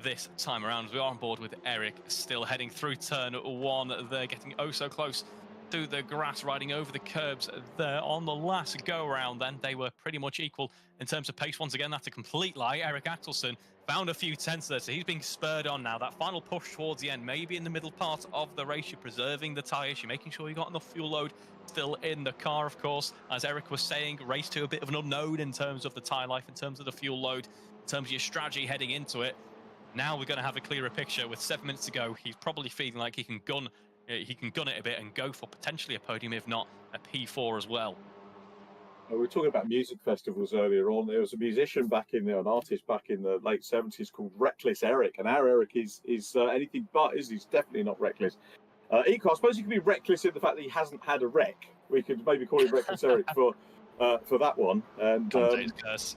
this time around. We are on board with Eric, still heading through turn 1. They're getting oh so close to the grass, riding over the curbs there on the last go-around. Then they were pretty much equal in terms of pace. Once again, that's a complete lie. Eric Axelsen found a few tenths there, so he's being spurred on now. That final push towards the end, maybe in the middle part of the race, you're preserving the tyres, you're making sure you got enough fuel load still in the car, of course. As Eric was saying, race 2 a bit of an unknown in terms of the tyre life, in terms of the fuel load, in terms of your strategy heading into it. Now we're going to have a clearer picture. With 7 minutes to go, he's probably feeling like he can gun it a bit and go for potentially a podium, if not a P4 as well. We were talking about music festivals earlier on. There was a musician back in there, an artist back in the late 70s called Reckless Eric, and our Eric is anything but, is he's definitely not reckless. Equal, I suppose he could be reckless in the fact that he hasn't had a wreck. We could maybe call him Reckless Eric for that one. And curse.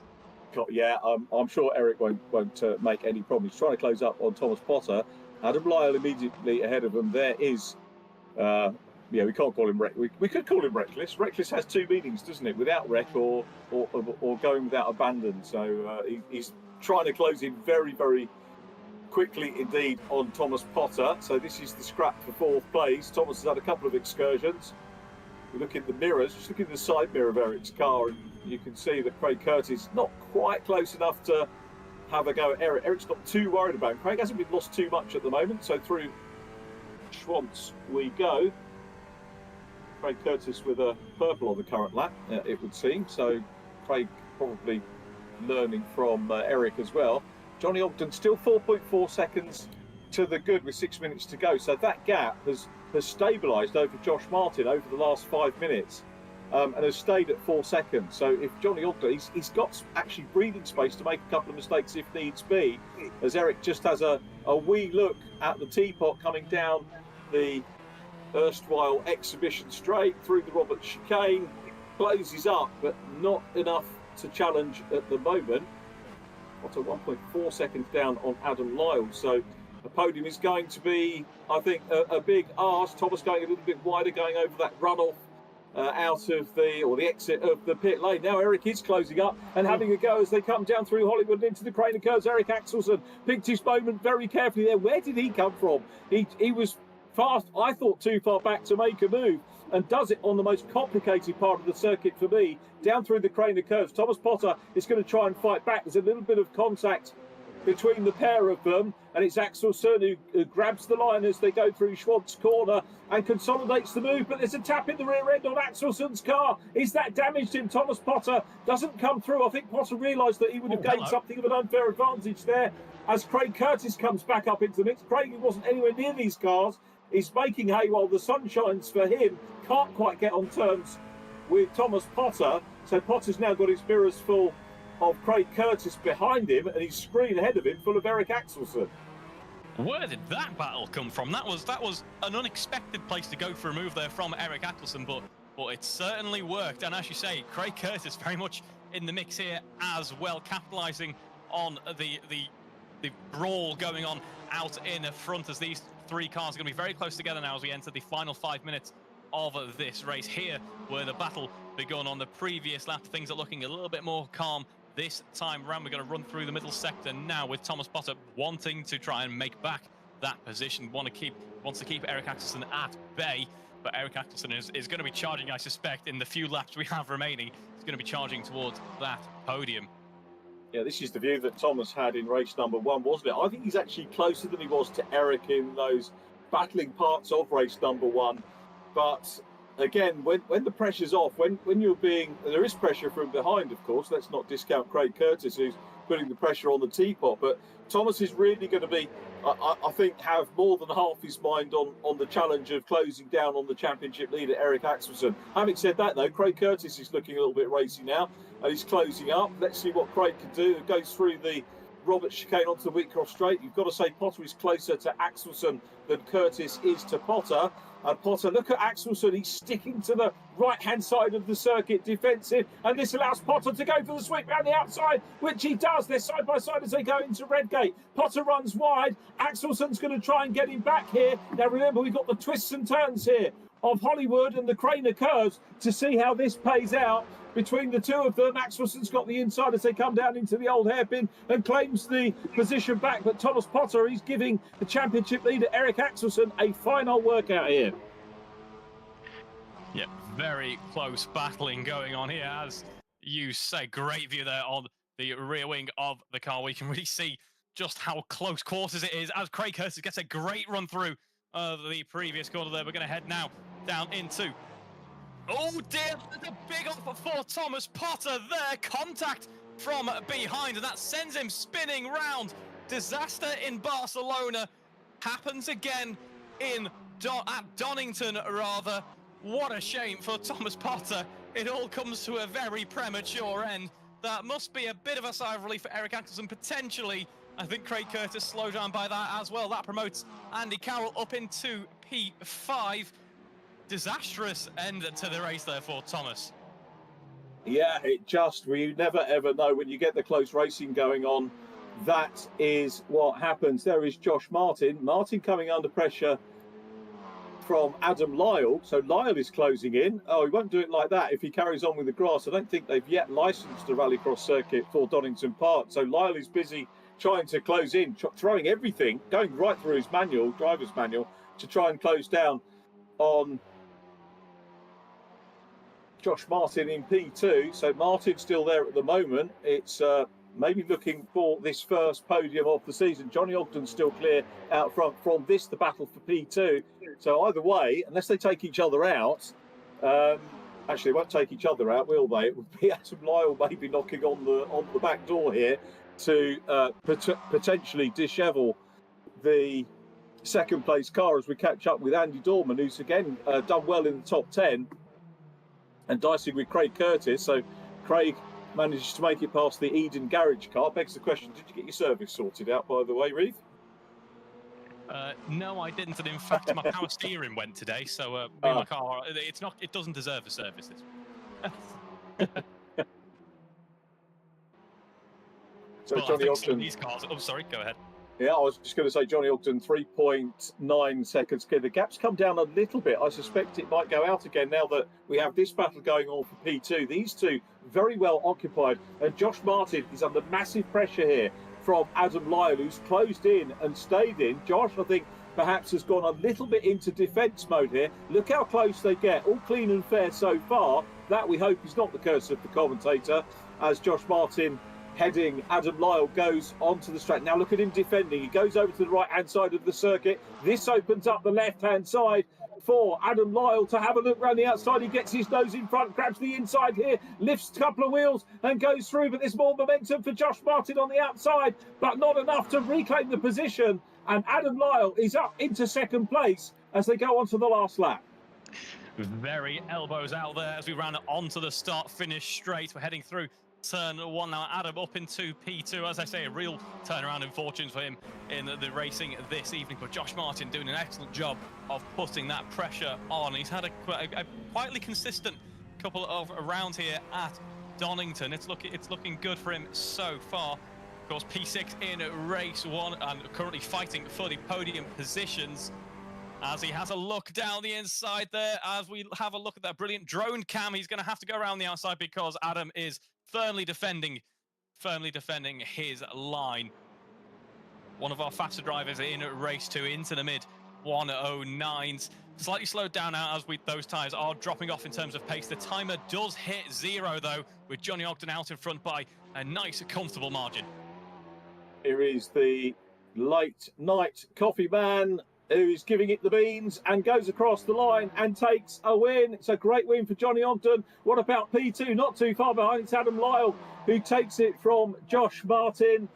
yeah, I'm sure Eric won't make any problem. He's trying to close up on Thomas Potter. Adam Lyle immediately ahead of him. There is, yeah, we can't call him we could call him Reckless. Reckless has two meanings, doesn't it? Without wreck or going without abandon. So he's trying to close in very, very quickly indeed on Thomas Potter. So this is the scrap for fourth place. Thomas has had a couple of excursions. We look in the mirrors, just look in the side mirror of Eric's car, and you can see that Craig Curtis not quite close enough to have a go at Eric. Eric's not too worried about him. Craig hasn't been lost too much at the moment, so through Schwantz we go. Craig Curtis with a purple on the current lap, it would seem. So Craig probably learning from Eric as well. Johnny Ogden still 4.4 seconds to the good with 6 minutes to go. So that gap has stabilised over Josh Martin over the last 5 minutes and has stayed at 4 seconds. So if Johnny Ogden, he's got actually breathing space to make a couple of mistakes if needs be, as Eric just has a wee look at the teapot coming down the erstwhile exhibition straight through the Robert chicane, closes up, but not enough to challenge at the moment. What a 1.4 seconds down on Adam Lyle. So the podium is going to be, I think, a big ask. Thomas going a little bit wider, going over that runoff out of the exit of the pit lane. Now Eric is closing up and having a go as they come down through Hollywood into the Craner curves. Eric Axelsen picked his moment very carefully there. Where did he come from? He was fast, I thought, too far back to make a move, and does it on the most complicated part of the circuit for me, down through the Craner curves. Thomas Potter is going to try and fight back. There's a little bit of contact between the pair of them, and it's Axelsen who grabs the line as they go through Schwantz corner and consolidates the move, but there's a tap in the rear end on Axelsen's car. Is that damaged him? Thomas Potter doesn't come through. I think Potter realised that he would have gained something of an unfair advantage there as Craig Curtis comes back up into the mix. Craig, who wasn't anywhere near these cars, is making hay while the sun shines for him. Can't quite get on terms with Thomas Potter, so Potter's now got his mirrors full of Craig Curtis behind him and his screen ahead of him full of Eric Axelsen. Where did that battle come from? That was an unexpected place to go for a move there from Eric Axelsen, but it certainly worked. And as you say, Craig Curtis very much in the mix here as well, capitalising on the brawl going on out in front, as these three cars are going to be very close together now as we enter the final 5 minutes of this race. Here where the battle begun on the previous lap, things are looking a little bit more calm this time around. We're going to run through the middle sector now with Thomas Potter wanting to try and make back that position, wants to keep Eric Axelsen at bay, but Eric Axelsen is going to be charging, I suspect, in the few laps we have remaining. He's going to be charging towards that podium. Yeah, this is the view that Thomas had in race number one, wasn't it? I think he's actually closer than he was to Eric in those battling parts of race number one. But again, when the pressure's off, when you're being, there is pressure from behind, of course. Let's not discount Craig Curtis, who's putting the pressure on the teapot. But Thomas is really going to be, I think, have more than half his mind on the challenge of closing down on the championship leader, Eric Axelsen. Having said that, though, Craig Curtis is looking a little bit racy now, and he's closing up. Let's see what Craig can do. It goes through the Robert chicane onto the Wheatcross straight. You've got to say Potter is closer to Axelsen than Curtis is to Potter. And Potter, look at Axelsen, he's sticking to the right-hand side of the circuit, defensive, and this allows Potter to go for the sweep around the outside, which he does. They're side by side as they go into Redgate. Potter runs wide. Axelsen's going to try and get him back here. Now remember, we've got the twists and turns here of Hollywood and the Craner curves to see how this pays out between the two of them. Axelsen's got the inside as they come down into the old hairpin and claims the position back, but Thomas Potter, he's giving the championship leader Eric Axelsen a final workout here. Yeah, very close battling going on here, as you say. Great view there on the rear wing of the car. We can really see just how close quarters it is as Craig Curtis gets a great run through the previous corner there. We're going to head now down into, oh dear, there's a big offer for Thomas Potter there. Contact from behind, and that sends him spinning round. Disaster in Barcelona happens again at Donington, rather. What a shame for Thomas Potter. It all comes to a very premature end. That must be a bit of a sigh of relief for Eric Axelsen, potentially. I think Craig Curtis slowed down by that as well. That promotes Andy Carroll up into P5. Disastrous end to the race there for Thomas. Yeah, we never ever know when you get the close racing going on. That is what happens. There is Josh Martin. Martin coming under pressure from Adam Lyle. So Lyle is closing in. Oh, he won't do it like that if he carries on with the grass. I don't think they've yet licensed the rallycross circuit for Donington Park. So Lyle is busy trying to close in, throwing everything, going right through his driver's manual, to try and close down on Josh Martin in P2. So Martin's still there at the moment. It's maybe looking for this first podium of the season. Johnny Ogden's still clear out front from this, the battle for P2. So either way, unless they take each other out, actually they won't take each other out, will they? It would be Adam Lyle maybe knocking on the back door here to potentially dishevel the second place car as we catch up with Andy Dorman, who's again done well in the top 10 and dicing with Craig Curtis. So Craig manages to make it past the Eden garage car. Begs the question, did you get your service sorted out, by the way, Reeve? No, I didn't, and in fact my power steering went today, so my car, it doesn't deserve a service. So but Johnny I think Ogden, these cars, oh sorry, go ahead. yeah, I was just going to say Johnny Ogden 3.9 seconds clear. The gap's come down a little bit. I suspect it might go out again now that we have this battle going on for P2. These two very well occupied, and Josh Martin is under massive pressure here from Adam Lyle, who's closed in and stayed in. Josh, I think, perhaps has gone a little bit into defence mode here. Look how close they get. All clean and fair so far. That, we hope, is not the curse of the commentator, as Josh Martin heading Adam Lyle goes onto the track. Now look at him defending. He goes over to the right-hand side of the circuit. This opens up the left-hand side for Adam Lyle to have a look around the outside. He gets his nose in front, grabs the inside here, lifts a couple of wheels and goes through. But there's more momentum for Josh Martin on the outside, but not enough to reclaim the position. And Adam Lyle is up into second place as they go on to the last lap. Very elbows out there as we ran onto the start-finish straight. We're heading through turn one now. Adam up into P2. As I say, a real turnaround in fortunes for him in the racing this evening. But Josh Martin doing an excellent job of putting that pressure on. He's had a quietly consistent couple of rounds here at Donington. It's looking good for him so far. Of course, P6 in race one and currently fighting for the podium positions. As he has a look down the inside there, as we have a look at that brilliant drone cam, he's going to have to go around the outside because Adam is firmly defending his line. One of our faster drivers in race two into the mid 109s. Slightly slowed down now as those tyres are dropping off in terms of pace. The timer does hit 0 though, with Johnny Ogden out in front by a nice, comfortable margin. Here is the late night coffee man, who's giving it the beans and goes across the line and takes a win. It's a great win for Johnny Ogden. What about P2? Not too far behind. It's Adam Lyle who takes it from Josh Martin.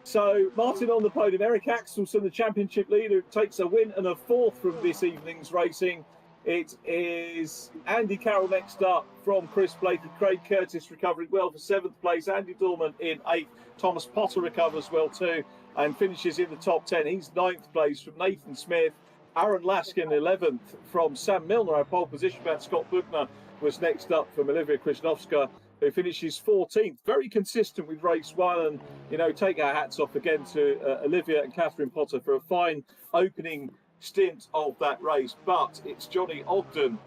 So Martin on the podium. Eric Axelson, the championship leader, takes a win and a fourth from this evening's racing. It is Andy Carroll next up from Chris Blakey. Craig Curtis recovering well for 7th place. Andy Dorman in 8th. Thomas Potter recovers well too and finishes in the top 10. He's 9th place from Nathan Smith. Aaron Laskin 11th from Sam Milner. Our pole position man Scott Bugner was next up from Olivia Krishnovska, who finishes 14th. Very consistent with race one, and you know, take our hats off again to Olivia and Catherine Potter for a fine opening stint of that race. But it's Johnny Ogden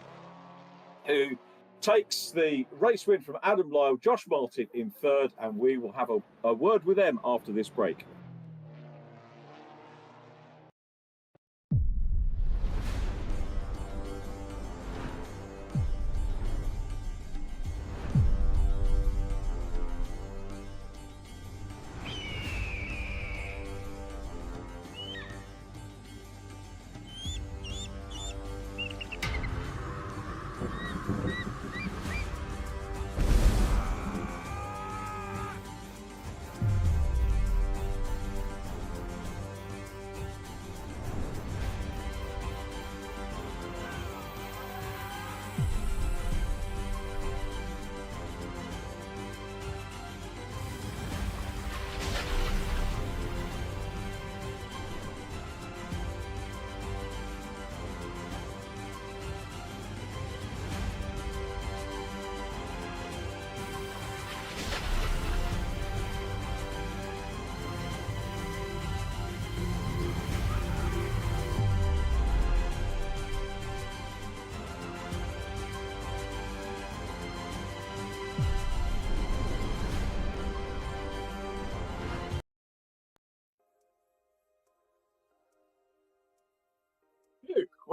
who takes the race win from Adam Lyle. Josh Martin in 3rd, and we will have a word with them after this break.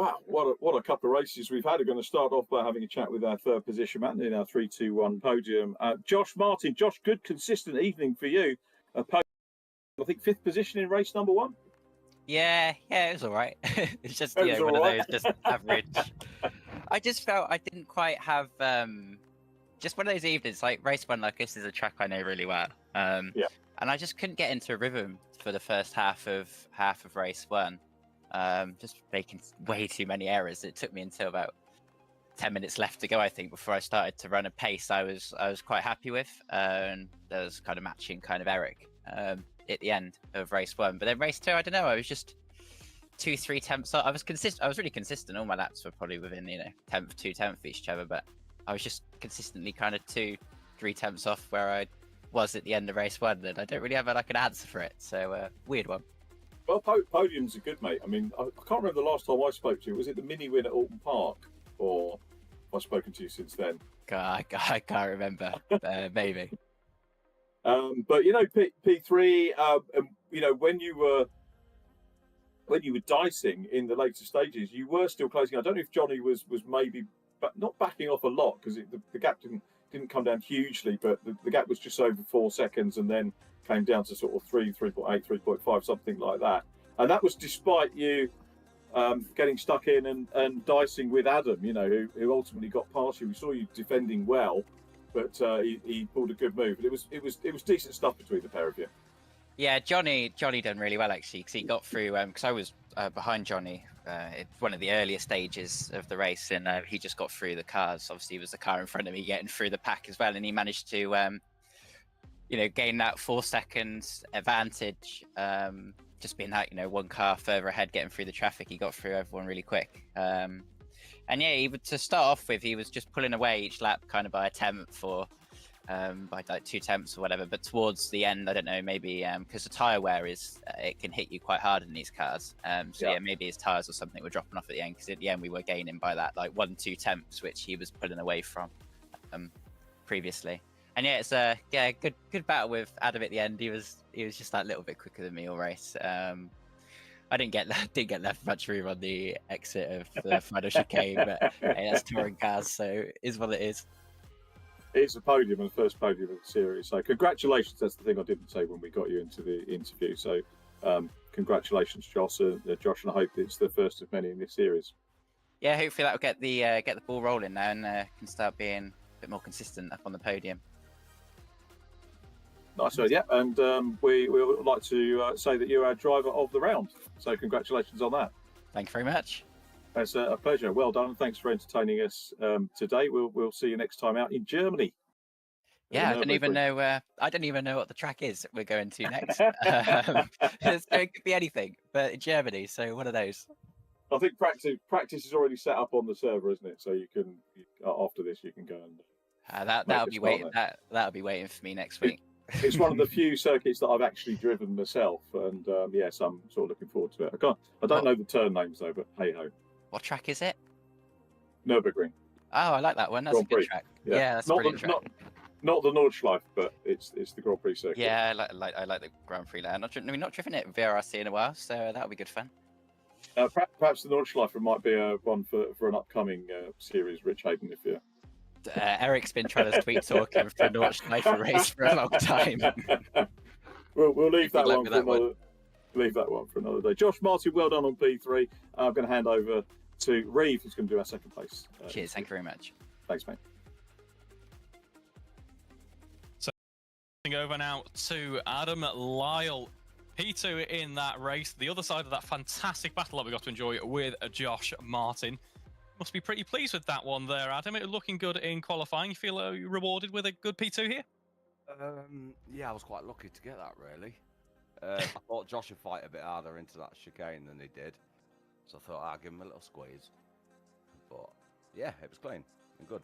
Wow, what a couple of races we've had. We're going to start off by having a chat with our third position man in our 3-2-1 podium. Josh Martin. Josh, good, consistent evening for you. I think 5th position in race number 1. Yeah, it was all right. It's just It was one all of right. those just average. I just felt I didn't quite have just one of those evenings. Like race 1, like this is a track I know really well. Yeah. And I just couldn't get into a rhythm for the first half of race 1. Just making way too many errors. It took me until about 10 minutes left to go, I think, before I started to run a pace I was quite happy with. And there was kind of matching kind of Eric at the end of race 1. But then race 2, I don't know, I was just 2-3 tenths. I was consistent. I was really consistent. All my laps were probably within 10th, 2 tenths of each other, but I was just consistently kind of 2-3 tenths off where I was at the end of race 1, and I don't really have an answer for it. So weird one. Well, podiums are good, mate. I mean, I can't remember the last time I spoke to you. Was it the mini win at Alton Park, or have I spoken to you since then? I can't remember. Maybe. But P3. When you were dicing in the later stages, you were still closing. I don't know if Johnny was maybe, but not backing off a lot, because the gap didn't come down hugely, but the gap was just over 4 seconds, and then came down to sort of 3.8, 3.5, something like that. And that was despite you getting stuck in and dicing with Adam, who ultimately got past you. We saw you defending well, but he pulled a good move. But it was decent stuff between the pair of you. Yeah, Johnny done really well actually, because he got through. Because I was behind Johnny at one of the earlier stages of the race, and he just got through the cars. Obviously, it was the car in front of me getting through the pack as well, and he managed to gain that 4 seconds advantage. Just being that, one car further ahead, getting through the traffic, he got through everyone really quick. And yeah, to start off with, he was just pulling away each lap kind of by a tenth or by like 2 tenths or whatever. But towards the end, I don't know, maybe because the tyre wear it can hit you quite hard in these cars. So maybe his tyres or something were dropping off at the end, because at the end we were gaining by that like 1-2 tenths, which he was pulling away from previously. And yeah, it's a good battle with Adam at the end. He was just that little bit quicker than me all race. I didn't get left much room on the exit of the final chicane, but hey, that's touring cars, so it is what it is. It's a podium, and the first podium of the series. So congratulations. That's the thing I didn't say when we got you into the interview. So congratulations, Josh, and I hope it's the first of many in this series. Yeah, hopefully that will get the ball rolling now, and can start being a bit more consistent up on the podium. Nice, yeah, and we would like to say that you're our driver of the round. So congratulations on that. Thank you very much. It's a pleasure. Well done. Thanks for entertaining us today. We'll see you next time out in Germany. Yeah, I don't even know what the track is we're going to next. It could be anything, but in Germany. So one of those. I think practice is already set up on the server, isn't it? So you can after this you can go and that'll be waiting. That'll be waiting for me next week. It's one of the few circuits that I've actually driven myself, and yes, I'm sort of looking forward to it. I don't know the turn names though, but hey ho. What track is it? Nurburgring. Oh, I like that one. That's a good track. Yeah, that's a brilliant track. Not the Nordschleife, but it's the Grand Prix circuit. Yeah, I like the Grand Prix there. We've not driven it at VRRC in a while, so that'll be good fun. Perhaps the Nordschleife might be one for an upcoming series, Rich Hayden, if you. Eric's been trying to tweet talking for Nordschleife race for a long time. We'll leave that one for another. Leave that one for another day. Josh Martin, well done on P3. I'm going to hand over to Reeve, who's going to do our second place. Cheers, thank you very much. Thanks, mate. So, over now to Adam Lyle. P2 in that race, the other side of that fantastic battle that we got to enjoy with Josh Martin. Must be pretty pleased with that one there, Adam. It looking good in qualifying. You feel rewarded with a good P2 here? Yeah, I was quite lucky to get that, really. I thought Josh would fight a bit harder into that chicane than he did. So I thought I'd give him a little squeeze. But yeah, it was clean and good.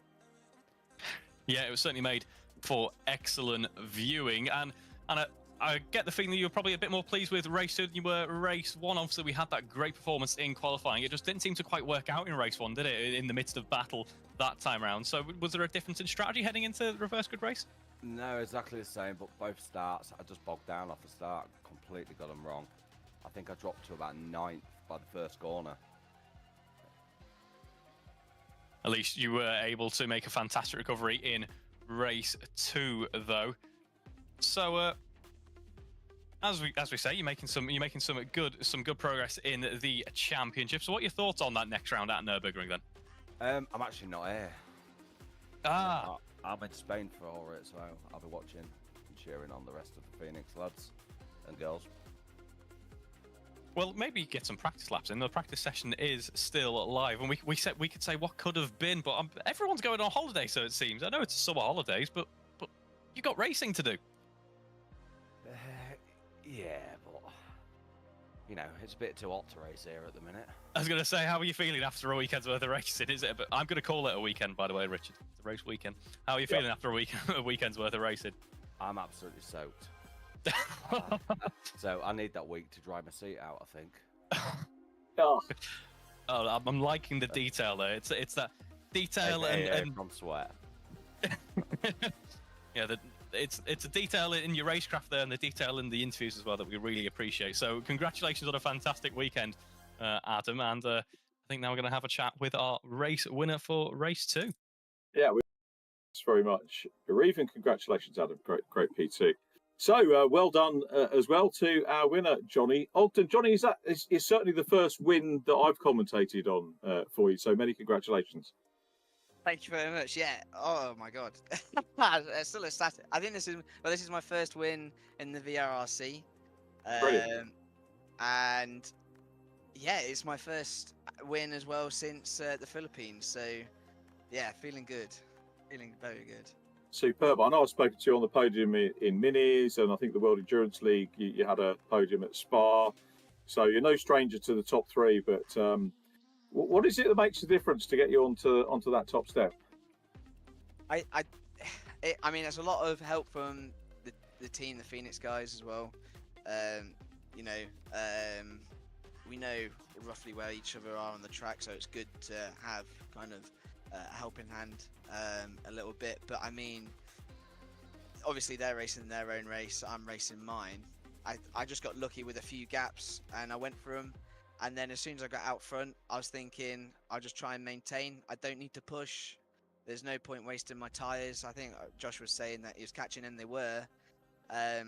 Yeah, it was certainly made for excellent viewing. And I get the feeling that you were probably a bit more pleased with race 2 than you were race 1. Obviously, we had that great performance in qualifying. It just didn't seem to quite work out in race 1, did it? In the midst of battle that time around. So was there a difference in strategy heading into the reverse grid race? No, exactly the same, but both starts, I just bogged down off the start. Completely got them wrong. I think I dropped to about 9th by the first corner. At least you were able to make a fantastic recovery in race 2, though. So, as we say, you're making some good progress in the championship. So, what are your thoughts on that next round at Nurburgring then? I'm actually not here. I'm in Spain for it, so I'll be watching and cheering on the rest of the Phoenix lads and girls. Well, maybe get some practice laps in. The practice session is still live, and we could say what could have been, but everyone's going on holiday, so it seems. I know it's summer holidays, but you got racing to do. Yeah, but you know, it's a bit too hot to race here at the minute. I was going to say, how are you feeling after a weekend's worth of racing? Is it? But I'm going to call it a weekend, by the way, Richard. It's a race weekend. How are you feeling after a weekend's worth of racing? I'm absolutely soaked. So I need that week to dry my seat out, I think. Oh, I'm liking the detail there. It's that detail and from sweat. Yeah, it's a detail in your racecraft there, and the detail in the interviews as well that we really appreciate. So congratulations on a fantastic weekend, Adam. And I think now we're going to have a chat with our race winner for race 2. yeah, thanks very much, Reeve, and congratulations, Adam. Great PT. So well done as well to our winner, Johnny Ogden. Johnny, is certainly the first win that I've commentated on for you. So many congratulations. Thank you very much. Yeah. Oh my God. It's still ecstatic. I think this is my first win in the VRRC. Brilliant. And yeah, it's my first win as well since the Philippines. So yeah, feeling good. Feeling very good. Superb. I know I've spoken to you on the podium in Minis, and I think the World Endurance League, you had a podium at Spa. So you're no stranger to the top 3, but what is it that makes the difference to get you onto that top step? I mean, there's a lot of help from the team, the Phoenix guys as well. You know, we know roughly where each other are on the track, so it's good to have kind of a helping hand a little bit. But I mean, obviously they're racing their own race, I'm racing mine. I just got lucky with a few gaps and I went for them. And then as soon as I got out front, I was thinking, I'll just try and maintain. I don't need to push. There's no point wasting my tyres. I think Josh was saying that he was catching, and they were. I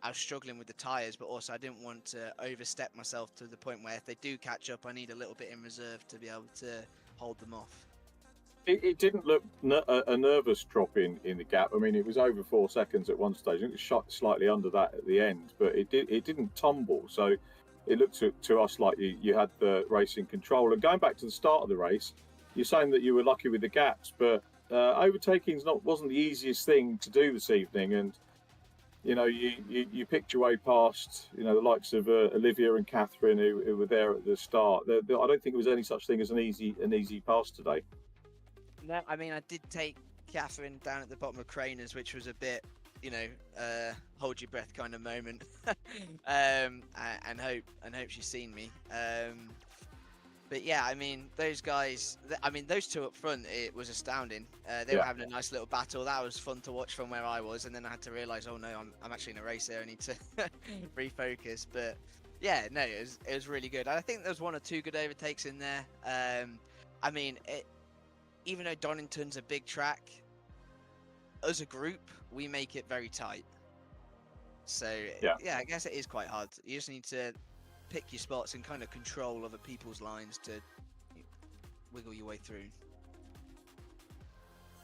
was struggling with the tyres, but also I didn't want to overstep myself to the point where if they do catch up, I need a little bit in reserve to be able to hold them off. It didn't look a nervous drop in the gap. I mean, it was over 4 seconds at one stage. It was shot slightly under that at the end, but it didn't tumble. So it looked to us like you had the race in control. And going back to the start of the race, you're saying that you were lucky with the gaps, but overtaking wasn't the easiest thing to do this evening. And you know, you picked your way past, you know, the likes of Olivia and Catherine who were there at the start. I don't think it was any such thing as an easy pass today. No, I mean, I did take Catherine down at the bottom of Craners, which was a bit, you know, hold your breath kind of moment, and hope she's seen me. But yeah, I mean, those guys, those two up front, it was astounding. They were having a nice little battle. That was fun to watch from where I was, and then I had to realise, oh no, I'm actually in a race here. I need to refocus. But yeah, no, it was really good. I think there was 1 or 2 good overtakes in there. I mean, even though Donington's a big track, as a group, we make it very tight. So yeah, I guess it is quite hard. You just need to pick your spots and kind of control other people's lines to wiggle your way through.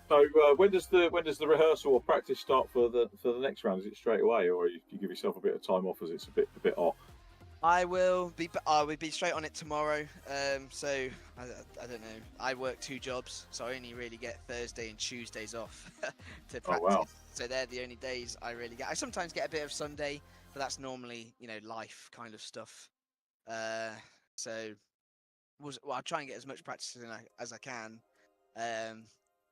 So when does the rehearsal or practice start for the next round? Is it straight away, or you give yourself a bit of time off as it's a bit hot? I will be straight on it tomorrow. So I don't know. I work 2 jobs, so I only really get Thursday and Tuesdays off to practice. Oh, wow. So they're the only days I really get. I sometimes get a bit of Sunday, but that's normally, you know, life kind of stuff. So I'll try and get as much practice in as I can.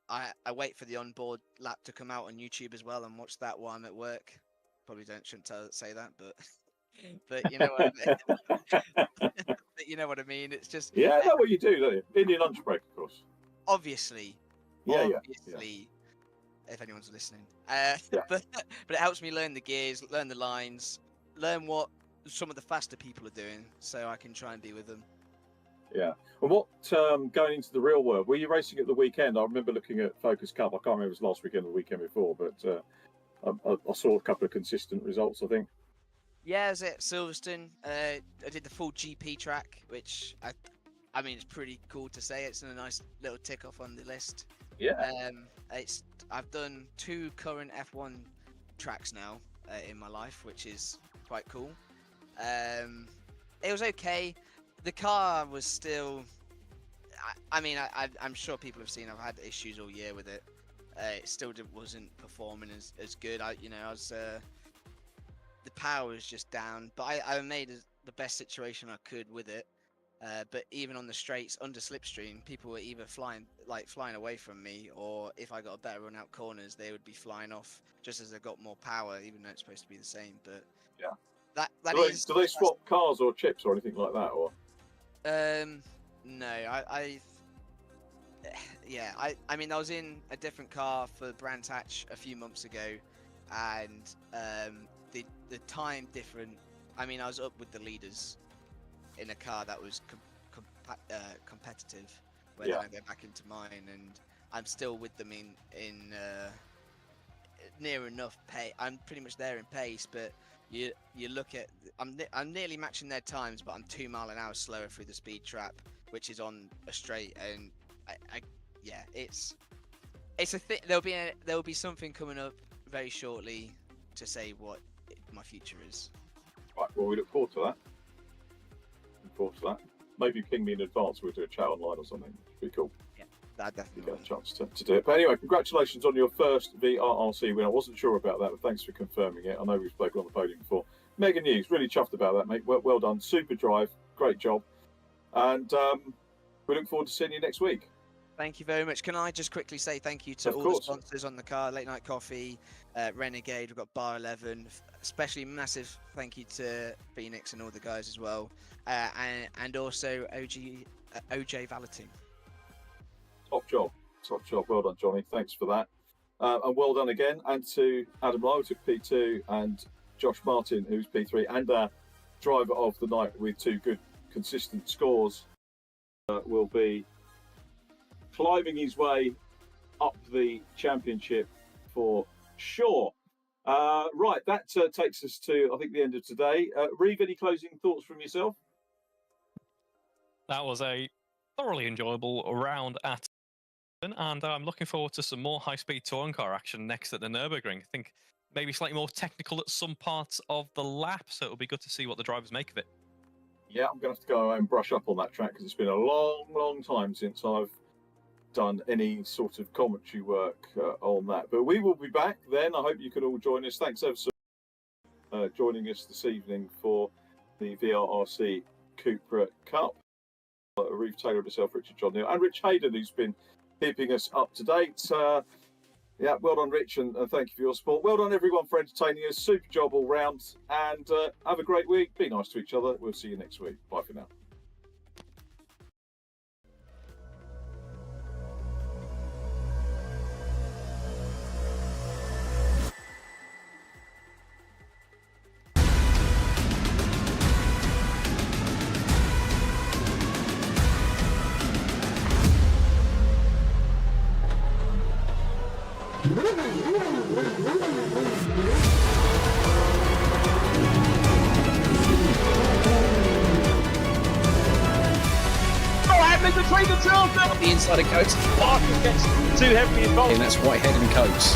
I wait for the onboard lap to come out on YouTube as well and watch that while I'm at work. Probably shouldn't say that, but you know what I mean. But you know what I mean. It's just I know what you do, don't you? In your lunch break, of course. Obviously. If anyone's listening, but it helps me learn the gears, learn the lines, learn what some of the faster people are doing, so I can try and be with them. Yeah. And what, going into the real world, were you racing at the weekend? I remember looking at Focus Cup. I can't remember if it was last weekend or the weekend before, but I saw a couple of consistent results, I think. Yeah, I was at Silverstone. I did the full GP track, which I mean, it's pretty cool to say. It's a nice little tick off on the list. Yeah. I've done 2 current F1 tracks now in my life, which is quite cool. It was okay. The car was still. I'm sure people have seen. I've had issues all year with it. It still wasn't performing as good. The power was just down, but I made the best situation I could with it. But even on the straights under slipstream, people were either flying away from me, or if I got a better run out corners, they would be flying off just as I got more power, even though it's supposed to be the same. But yeah, do they swap cars or chips or anything like that, or? No, I mean, I was in a different car for Brands Hatch a few months ago, and the time different. I mean, I was up with the leaders in a car that was competitive, where then I go back into mine, and I'm still with them in near enough pace. I'm pretty much there in pace, but you look at I'm nearly matching their times, but I'm 2 miles an hour slower through the speed trap, which is on a straight, and it's a thing. There'll be something coming up very shortly to say what my future is. Right, well, we look forward to that. Maybe ping me in advance. We'll do a chat online or something. It'd be cool. Yeah, that definitely. Get a chance to do it. But anyway, congratulations on your first VRRC win. I wasn't sure about that, but thanks for confirming it. I know we've spoken on the podium before. Mega news. Really chuffed about that, mate. Well done. Super drive. Great job. And we look forward to seeing you next week. Thank you very much. Can I just quickly say thank you to all the sponsors on the car, Late Night Coffee, Renegade, we've got Bar 11, especially massive thank you to Phoenix and all the guys as well, and also OJ Valeting. Top job. Well done, Johnny. Thanks for that. And well done again. And to Adam Lowe, who took P2, and Josh Martin, who's P3, and our driver of the night with 2 good, consistent scores, will be climbing his way up the championship for sure. Right, that takes us to, I think, the end of today. Reeve, any closing thoughts from yourself? That was a thoroughly enjoyable round at, and I'm looking forward to some more high-speed touring car action next at the Nurburgring. I think maybe slightly more technical at some parts of the lap, so it'll be good to see what the drivers make of it. Yeah, I'm going to have to go and brush up on that track because it's been a long time since I've done any sort of commentary work on that. But we will be back then. I hope you can all join us. Thanks ever so much for joining us this evening for the VRRC Cupra Cup. Reeve Taylor, myself, Richard John Neal, and Rich Hayden, who's been keeping us up to date. Yeah, well done, Rich, and thank you for your support. Well done, everyone, for entertaining us. Super job all round, and have a great week. Be nice to each other. We'll see you next week. Bye for now. The inside of coats, Parker gets too heavily involved, and that's Whitehead and Coates.